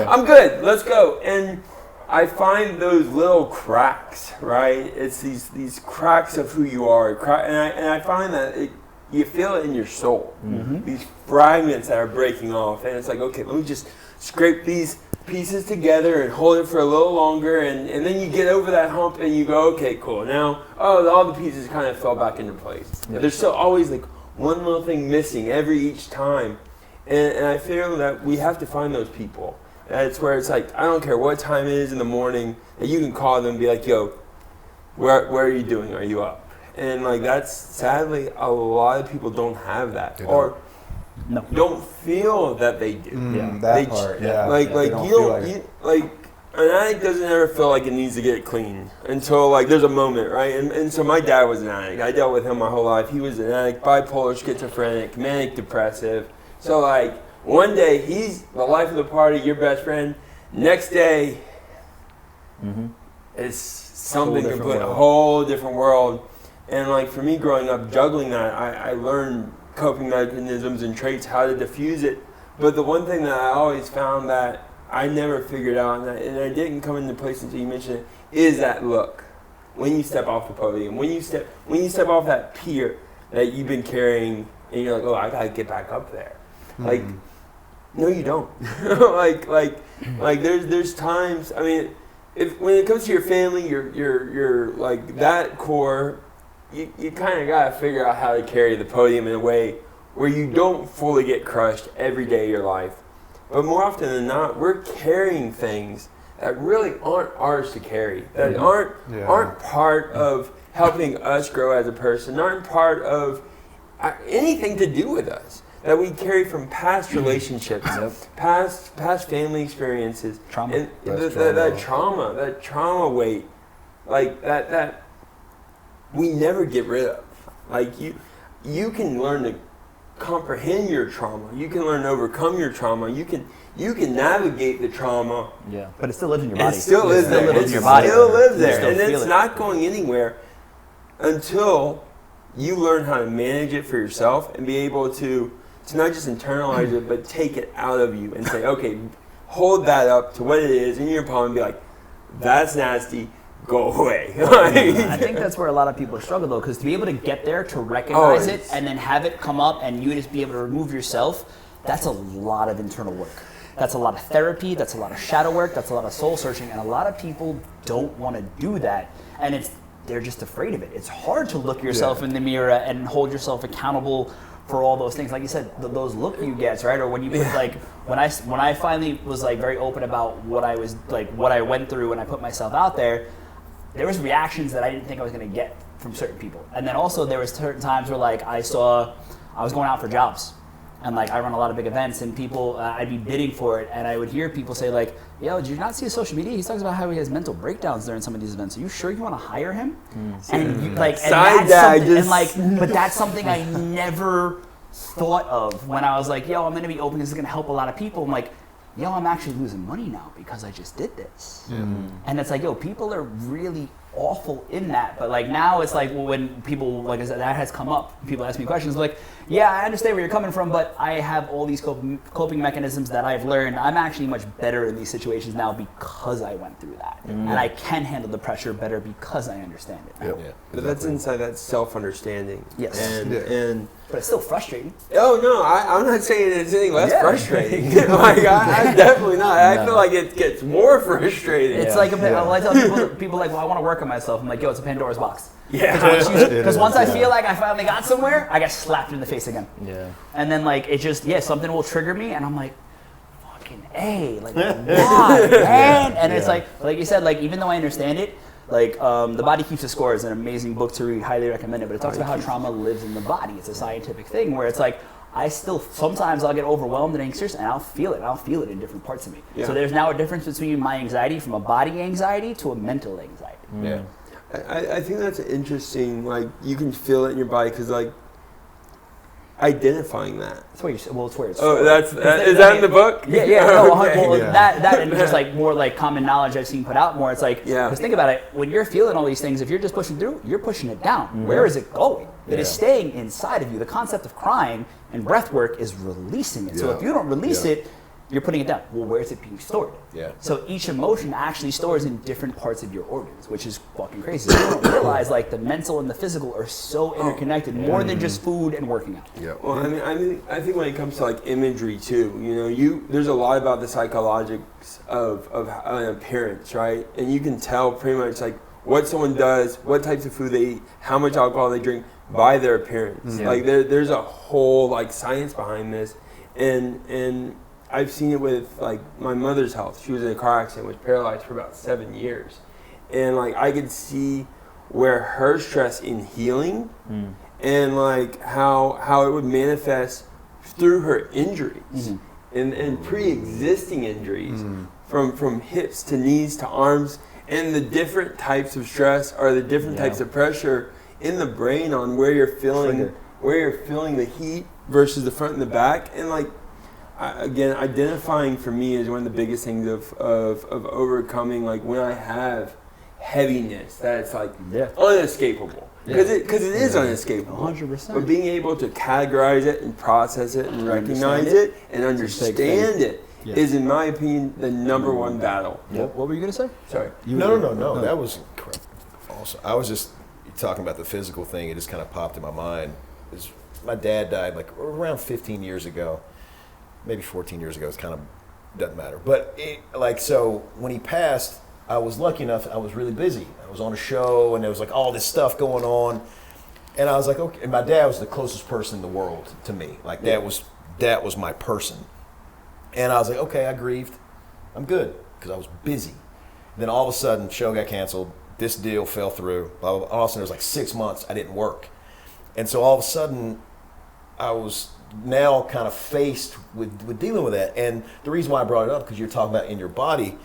A: I'm good, let's go. And I find those little cracks, right? It's these cracks of who you are, and I find that you feel it in your soul. These fragments that are breaking off, and it's like, okay, let me just scrape these pieces together and hold it for a little longer, and then you get over that hump and you go, okay, cool. Now, all the pieces kind of fell back into place. But there's still always like one little thing missing each time. And I feel that we have to find those people. That's where it's like, I don't care what time it is in the morning, that you can call them and be like, yo, where are you doing? Are you up? And like, that's sadly, a lot of people don't have that. Or don't feel that they do.
F: That part,
A: Like an addict doesn't ever feel like it needs to get clean until like there's a moment, right? And so my dad was an addict. I dealt with him my whole life. He was an addict, bipolar, schizophrenic, manic depressive. So like one day he's the life of the party, your best friend. Next day, it's something complete, a whole different world. And like for me growing up, juggling that, I learned coping mechanisms and traits, how to diffuse it. But the one thing that I always found that I never figured out, and I didn't come into place until you mentioned it, is that look. When you step off the podium, when you step off that pier that you've been carrying, and you're like, oh, I gotta get back up there. Like, no, you don't. like there's times. I mean, when it comes to your family, you're like that core. You kind of gotta figure out how to carry the podium in a way where you don't fully get crushed every day of your life. But more often than not, we're carrying things that really aren't ours to carry, that aren't part of helping us grow as a person, aren't part of anything to do with us, that we carry from past relationships, past family experiences,
C: trauma,
A: and that trauma weight, like that we never get rid of. Like you can learn to comprehend your trauma. You can learn to overcome your trauma. You can navigate the trauma.
C: Yeah, but it still lives in your body.
A: It still lives there. It still lives there, and it's not going anywhere until you learn how to manage it for yourself and be able to to not just internalize it, but take it out of you and say, okay, hold that up to what it is in your palm and be like, that's nasty, go away.
C: I think that's where a lot of people struggle though, because to be able to get there, to recognize it, and then have it come up and you just be able to remove yourself, that's a lot of internal work. That's a lot of therapy, that's a lot of shadow work, that's a lot of soul searching, and a lot of people don't want to do that, and they're just afraid of it. It's hard to look yourself in the mirror and hold yourself accountable for all those things, like you said, those look you get, right? Or when you put like, when I finally was like very open about what I was like, what I went through when I put myself out there, there was reactions that I didn't think I was gonna get from certain people. And then also there was certain times where like I was going out for jobs, and like I run a lot of big events, and people, I'd be bidding for it, and I would hear people say like, yo, did you not see his social media? He talks about how he has mental breakdowns during some of these events. Are you sure you want to hire him? And you, like, and that's something, and like, but that's something I never thought of when I was like, yo, I'm gonna be open, this is gonna help a lot of people. I'm like, yo, I'm actually losing money now because I just did this. And it's like, yo, people are really awful in that. But like now it's like, well, when people, like I said, that has come up, people ask me questions like, yeah, I understand where you're coming from, but I have all these coping mechanisms that I've learned. I'm actually much better in these situations now because I went through that. And I can handle the pressure better because I understand it now.
A: But that's inside that self-understanding.
C: Yes.
A: And
C: but it's still frustrating.
A: oh no, I'm not saying it's any less frustrating. Like I definitely not. I feel like it gets more frustrating.
C: It's like I tell people like, well, I want to work on myself. I'm like, yo, it's a Pandora's box.
A: Yeah.
C: Because once I feel like I finally got somewhere, I get slapped in the face again.
D: Yeah.
C: And then like it just something will trigger me, and I'm like, fucking A, like why, man? And it's like you said, like even though I understand it. Like, The Body Keeps the Score is an amazing book to read, highly recommend it, but it talks about how trauma lives in the body. It's a scientific thing where it's like, sometimes I'll get overwhelmed and anxious and I'll feel it in different parts of me. Yeah. So there's now a difference between my anxiety from a body anxiety to a mental anxiety.
B: Yeah.
A: I think that's interesting, like, you can feel it in your body, because, like, identifying that.
C: That's what you said. Well, it's where it's.
A: Oh, is that in the book?
C: Yeah, no,
A: okay.
C: well, that and just like more like common knowledge I've seen put out more. It's like, because think about it, when you're feeling all these things, if you're just pushing through, you're pushing it down. Where is it going? It is staying inside of you. The concept of crying and breath work is releasing it. So if you don't release it, you're putting it down. Well, where is it being stored?
B: Yeah.
C: So each emotion actually stores in different parts of your organs, which is fucking crazy. You don't realize like the mental and the physical are so interconnected, more than just food and working out.
E: Yeah.
A: Well, I think when it comes to like imagery too, there's a lot about the psychologics of an appearance, right? And you can tell pretty much like what someone does, what types of food they eat, how much alcohol they drink by their appearance. Like there's a whole like science behind this, and I've seen it with like my mother's health. She was in a car accident, was paralyzed for about 7 years, and like I could see where her stress in healing, and like how it would manifest through her injuries and pre-existing injuries from hips to knees to arms, and the different types of stress or the different types of pressure in the brain on where you're feeling the heat versus the front and the back, and like. Again, identifying for me is one of the biggest things of overcoming, like when I have heaviness, that it's like unescapable. Because it is unescapable.
C: 100%.
A: But being able to categorize it and process it and recognize it and understand it is, in my opinion, the number one battle.
C: What were you going to say?
A: Sorry.
B: No. That was incredible. Awesome. I was just talking about the physical thing. It just kind of popped in my mind. My dad died like around 15 years ago. Maybe 14 years ago. It kind of doesn't matter. But so when he passed, I was lucky enough. I was really busy. I was on a show, and there was like all this stuff going on, and I was like, okay. And my dad was the closest person in the world to me. Like that was my person. And I was like, okay, I grieved. I'm good because I was busy. And then all of a sudden, show got canceled. This deal fell through. All of a sudden, there was like 6 months I didn't work, and so all of a sudden, I was now kind of faced with dealing with that. And the reason why I brought it up, because you're talking about in your body,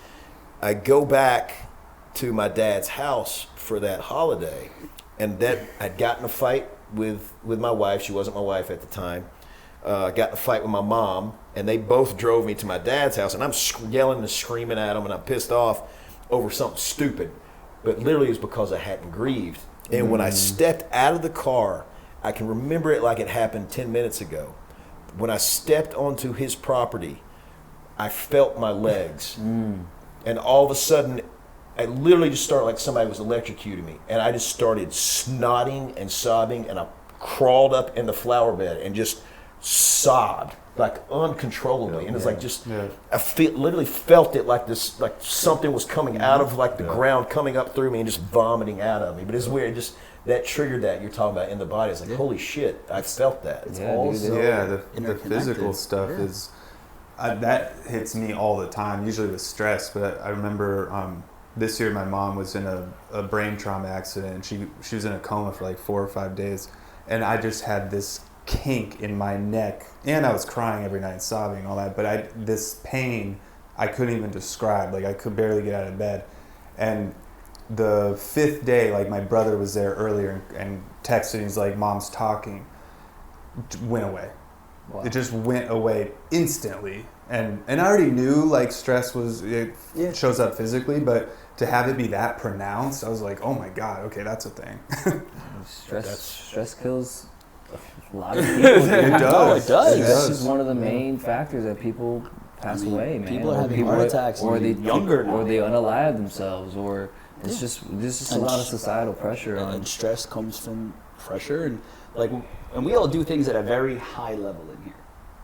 B: I go back to my dad's house for that holiday, and that I'd gotten in a fight with my wife. She wasn't my wife at the time. Got in a fight with my mom, and they both drove me to my dad's house, and I'm yelling and screaming at them, and I'm pissed off over something stupid. But literally it's because I hadn't grieved. And when I stepped out of the car, I can remember it like it happened 10 minutes ago. when I stepped onto his property, I felt my legs. And all of a sudden, I literally just started like somebody was electrocuting me. And I just started snotting and sobbing, and I crawled up in the flower bed and just sobbed like uncontrollably. And it's like just, I literally felt it like this, like something was coming out of like the ground, coming up through me and just vomiting out of me. But it's weird, just that triggered that you're talking about in the body. It's like, holy shit, I felt that. It's
F: the physical stuff is, that hits me all the time, usually with stress. But I remember this year my mom was in a brain trauma accident, and she was in a coma for like 4 or 5 days. And I just had this kink in my neck, and I was crying every night, sobbing and all that. But this pain I couldn't even describe. Like I could barely get out of bed. And the 5th day, like my brother was there earlier and texted. He's like, "Mom's talking." Went away. Wow. It just went away instantly. And I already knew like stress shows up physically, but to have it be that pronounced, I was like, oh my God, okay, that's a thing.
D: Stress kills a lot of people.
F: It does.
C: It does.
D: Stress is one of the main factors that people pass away, man.
C: People are having heart attacks,
D: or they
C: younger now.
D: or they unalive themselves, or it's just there's just a lot of societal pressure on.
C: And stress comes from pressure, and we all do things at a very high level in here,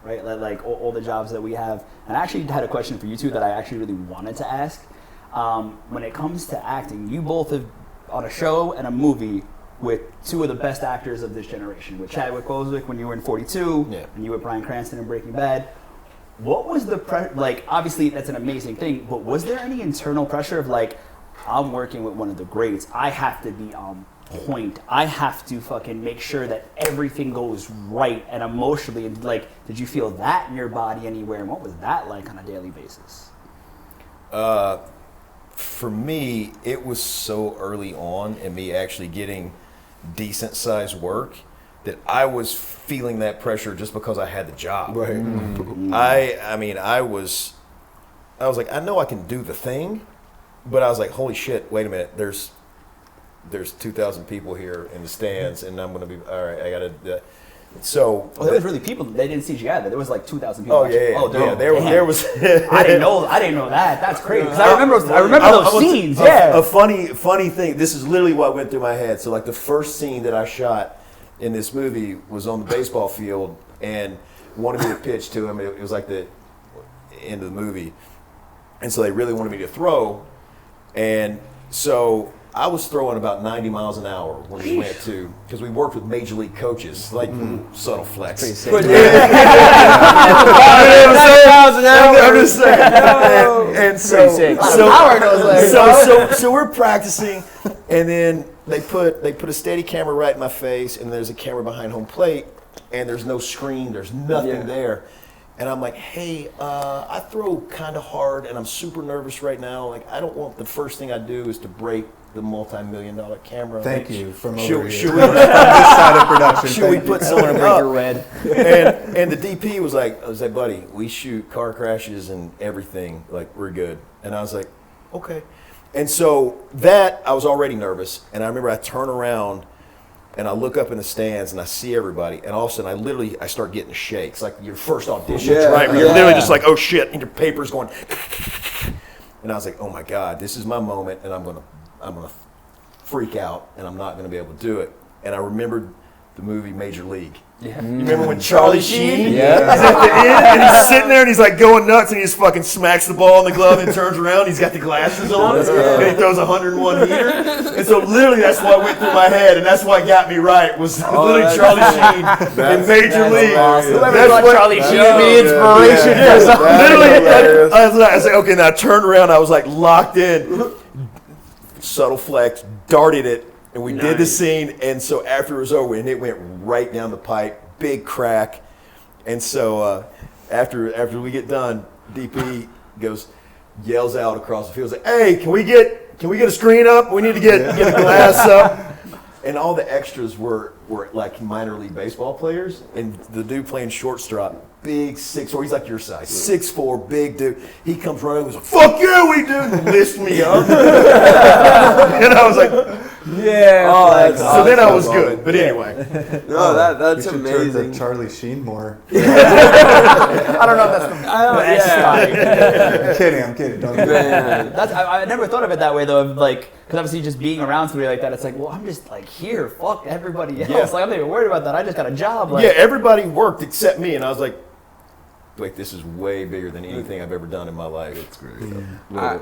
C: right? Like all the jobs that we have. And I actually had a question for you two that I actually really wanted to ask. When it comes to acting, you both have on a show and a movie with two of the best actors of this generation, with Chadwick Boseman when you were in 42, and you with Bryan Cranston in Breaking Bad. What was the like? Obviously, that's an amazing thing, but was there any internal pressure of like, I'm working with one of the greats, I have to be on point, I have to fucking make sure that everything goes right, and emotionally, and like, did you feel that in your body anywhere, and what was that like on a daily basis?
B: For me, it was so early on in me actually getting decent sized work that I was feeling that pressure just because I had the job.
E: Right.
B: Mm-hmm. I was like, I know I can do the thing, but I was like, holy shit, wait a minute, there's 2,000 people here in the stands, and I'm gonna be, all right, I gotta, so.
C: Well, there was really people, they didn't CGI that, there was like 2,000 people.
B: There was.
C: I didn't know that, that's crazy. Because I remember those scenes,
B: A funny thing, this is literally what went through my head. So like the first scene that I shot in this movie was on the baseball field, and wanted me to pitch to him. It was like the end of the movie, and so they really wanted me to throw, and so I was throwing about 90 miles an hour when we went to, because we worked with major league coaches, like subtle flex.
C: Pretty sick.
B: I'm just saying. And so we're practicing, and then they put a steady camera right in my face, and there's a camera behind home plate, and there's no screen, there's nothing there. And I'm like, hey, I throw kind of hard, and I'm super nervous right now. Like, I don't want the first thing I do is to break the multi-million-dollar camera.
F: Thank you from over
B: should
F: here.
B: we,
F: this side of production.
B: Should we put someone
C: Break your red.
B: And the DP was like, buddy, we shoot car crashes and everything. Like, we're good. And I was like, okay. And so that, I was already nervous. And I remember I turn around and I look up in the stands and I see everybody. And all of a sudden, I start getting shakes. Like your first auditions, right? Where you're literally just like, oh shit. And your paper's going. And I was like, oh my God, this is my moment. And I'm going to freak out, and I'm not going to be able to do it. And I remembered the movie Major League. Yeah. You remember when Charlie Sheen is at the end, and he's sitting there, and he's like going nuts, and he just fucking smacks the ball in the glove and turns around. He's got the glasses on, and he throws a 101 heater. And so literally, that's what went through my head, and that's what got me right, was literally Charlie Sheen in Major League.
C: Awesome. Whoever thought Charlie Sheen would be inspiration for something.
B: Literally, I was like, okay, now I turned around, I was like locked in. Subtle flex, darted it, and we did the scene. And so after it was over, and it went right down the pipe, big crack. And so after we get done, DP yells out across the field, like, "Hey, can we get a screen up? We need to get a glass up." And all the extras were like minor league baseball players, and the dude playing shortstop big 6'4", he's like your size, 6'4", big dude. He comes running, he's like, "Fuck yeah, we do!" and lifts me up. And I was like,
A: Yeah.
B: oh, so then I was good. But anyway.
A: No, that's
F: we should
A: amazing.
F: Turn to Charlie Sheen more.
C: I don't know if that's the best time.
F: I'm kidding. Don't
A: Man.
C: I never thought of it that way though. Of like, because obviously just being around somebody like that, it's like, well, I'm just like here. Fuck everybody else.
B: Yeah.
C: Like, I'm not even worried about that. I just got a job. Like,
B: Yeah, everybody worked except me, and I was like, wait, this is way bigger than anything I've ever done in my life. It's great.
A: I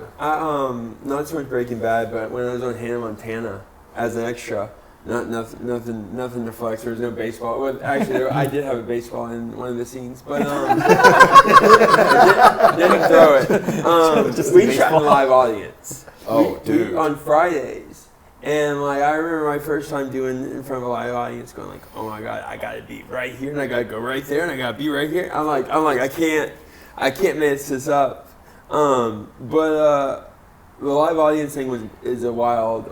A: not so much Breaking Bad, but when I was on Hannah Montana as an extra, nothing to flex. There was no baseball. Well, actually, I did have a baseball in one of the scenes, but I didn't throw it. We shot in a live audience.
B: Oh, dude.
A: On Fridays. And like I remember my first time doing it in front of a live audience, going like, "Oh my God, I gotta be right here, and I gotta go right there, and I gotta be right here." I'm like, I can't mess this up. But the live audience thing is a wild,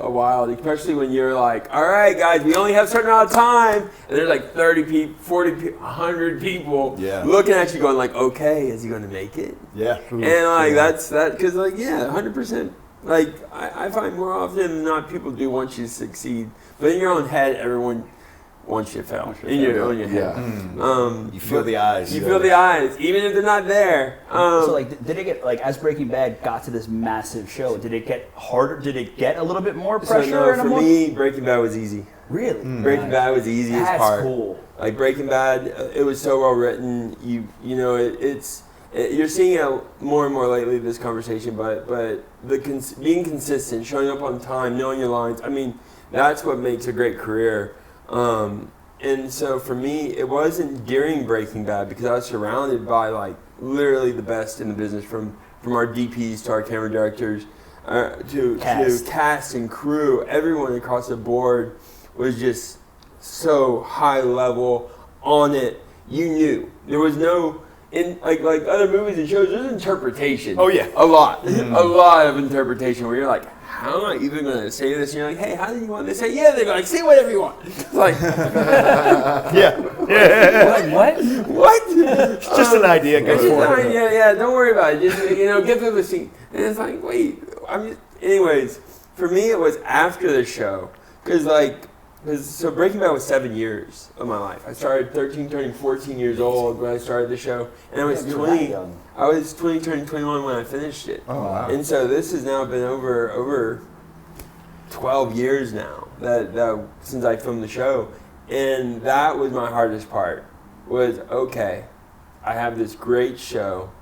A: especially when you're like, "All right, guys, we only have a certain amount of time," and there's like 30 people, 40 people, 100 people looking at you, going like, "Okay, is he gonna make it?"
B: Yeah.
A: And like that's that, because like 100%. Like, I find more often than not people do want you to succeed. But in your own head, everyone wants you to fail. In your own head.
E: Yeah.
B: You feel the eyes.
A: You feel the eyes, even if they're not there.
C: so like, did it get like as Breaking Bad got to this massive show? Did it get harder? Did it get a little bit more pressure?
A: So no, for me, Breaking Bad was easy.
C: Really?
A: Breaking Bad was the easiest
C: That's
A: part.
C: cool.
A: Like Breaking Bad, it was so well written. You know you're seeing it more and more lately, this conversation, but being consistent, showing up on time, knowing your lines, I mean, that's what makes a great career. And so for me, it wasn't during Breaking Bad, because I was surrounded by like literally the best in the business, from our DPs to our camera directors, to cast and crew. Everyone across the board was just so high level on it. You knew there was no. In like other movies and shows, there's interpretation.
B: Oh yeah,
A: a lot of interpretation. Where you're like, how am I even going to say this? And you're like, hey, how do you want to say? Yeah, they go like, say whatever you want. It's like,
B: yeah.
A: What?
B: It's just an idea. Go for it.
A: Yeah. Don't worry about it. Just give them a scene. And it's like, wait, anyways, for me, it was after the show, so Breaking Bad was 7 years of my life. I started 13, turning 14 years old when I started the show, and I was 20. I was 20, turning 21 when I finished it.
F: Oh wow!
A: And so this has now been over 12 years now that since I filmed the show, and that was my hardest part. Was okay, I have this great show.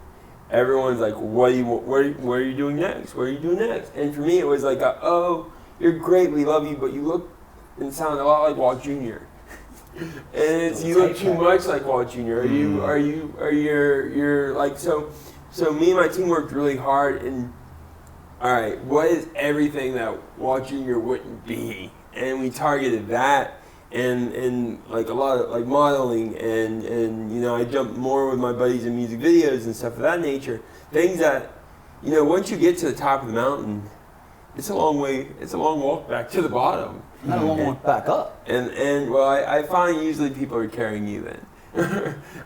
A: Everyone's like, what are you doing next? What are you doing next? And for me, it was like, oh, you're great, we love you, but you look and sound a lot like Walt Jr. And you look too much like Walt Jr. You're like, so me and my team worked really hard, and all right, what is everything that Walt Jr. wouldn't be? And we targeted that, and like a lot of like modeling, and I jumped more with my buddies in music videos and stuff of that nature. Things that, once you get to the top of the mountain, it's a long walk back to the bottom.
C: Not a long walk back up.
A: And well, I find usually people are carrying you then.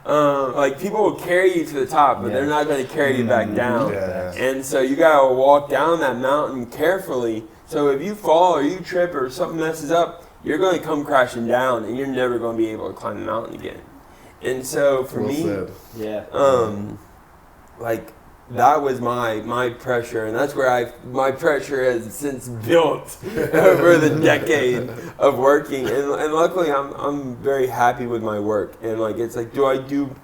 A: Like people will carry you to the top, but they're not going to carry you back down.
F: Yeah.
A: And so you got to walk down that mountain carefully. So if you fall or you trip or something messes up, you're going to come crashing down, and you're never going to be able to climb the mountain again. And so for me, like that was my pressure, and that's where my pressure has since built over the decade of working. And luckily, I'm very happy with my work. And like it's like, do I do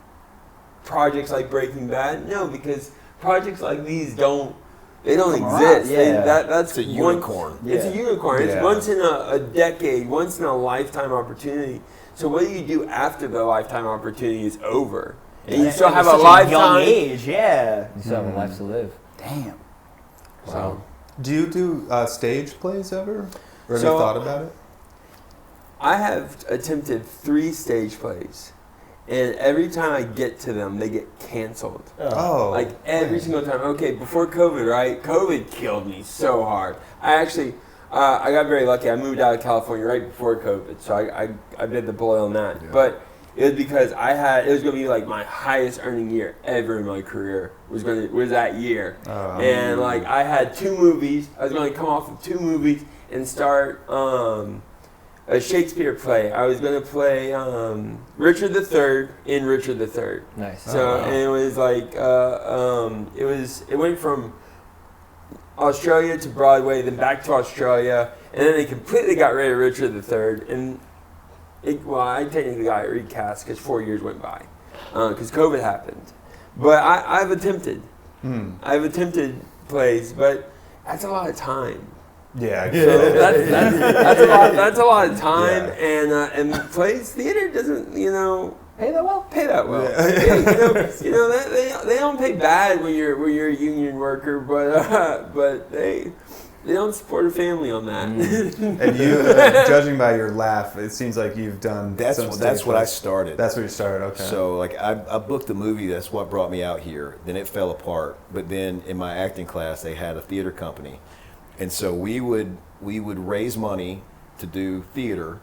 A: projects like Breaking Bad? No, because projects like these don't exist. That's
B: a unicorn.
A: It's a unicorn. It's once in a decade, once in a lifetime opportunity. So what do you do after the lifetime opportunity is over? And you still have a lifetime.
C: Young age,
D: You still have a life to live.
C: Damn.
A: So,
F: Do you do stage plays ever? Or have
A: So-
F: you thought about it?
A: I have attempted 3 stage plays, and every time I get to them, they get canceled.
F: Oh.
A: Like every single time. Okay, before COVID, right? COVID killed me so hard. I actually, I got very lucky. I moved out of California right before COVID, so I bit the bullet on that.
E: Yeah.
A: But it was because it was going to be like my highest earning year ever in my career was that year. And like I had 2 movies. I was going to come off of 2 movies and start a Shakespeare play. I was going to play Richard III in Richard III.
D: Nice.
A: So and it was like it went from Australia to Broadway, then back to Australia, and then they completely got rid of Richard III. And I technically got it recast because 4 years went by because COVID happened. But I've attempted. I've attempted plays, but that's a lot of time.
F: Yeah.
A: So that's a lot of time, and plays theater doesn't
C: Pay that well?
A: pay that well. They don't pay bad when you're a union worker, but they don't support a family on that.
F: And you, judging by your laugh, it seems like you've done.
B: That's what I started.
F: That's where you started. Okay.
B: So like I booked the movie. That's what brought me out here. Then it fell apart. But then in my acting class, they had a theater company, and so we would raise money to do theater,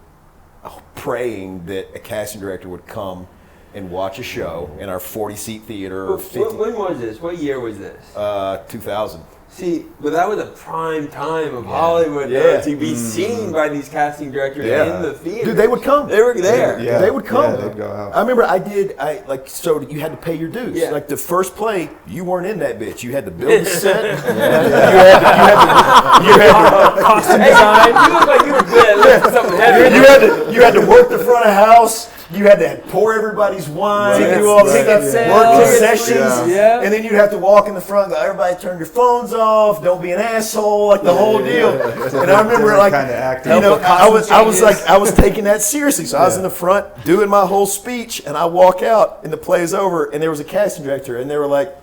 B: praying that a casting director would come and watch a show in our 40-seat theater. Or 50.
A: When was this? What year was this?
B: 2000.
A: See, but that was a prime time of Hollywood to be seen by these casting directors in the theater.
B: Dude, they would come.
A: They were there.
B: Yeah. They would come.
F: Yeah, they'd go out.
B: I remember so you had to pay your dues.
A: Yeah.
B: Like the first play, you weren't in that bitch. You had to build the set. You had to costume design.
A: You look like you were good at lifting something heavy.
B: You had to work the front of house. You had to pour everybody's wine, do all the
C: Ticket
B: stuff,
C: sales.
B: work concessions,
C: Yeah.
B: and then you'd have to walk in the front and go, everybody turn your phones off, don't be an asshole, like the whole deal. And I remember like,
F: kind of acting.
B: I was taking that seriously. So I was in the front doing my whole speech, and I walk out and the play's over, and there was a casting director, and they were like,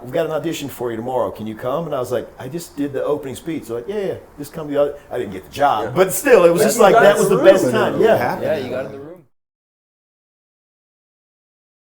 B: we've got an audition for you tomorrow. Can you come? And I was like, I just did the opening speech. So like, yeah, just come to the audition. I didn't get the job, but still, it was just like that was the best time. Yeah.
D: Yeah, you got in the room.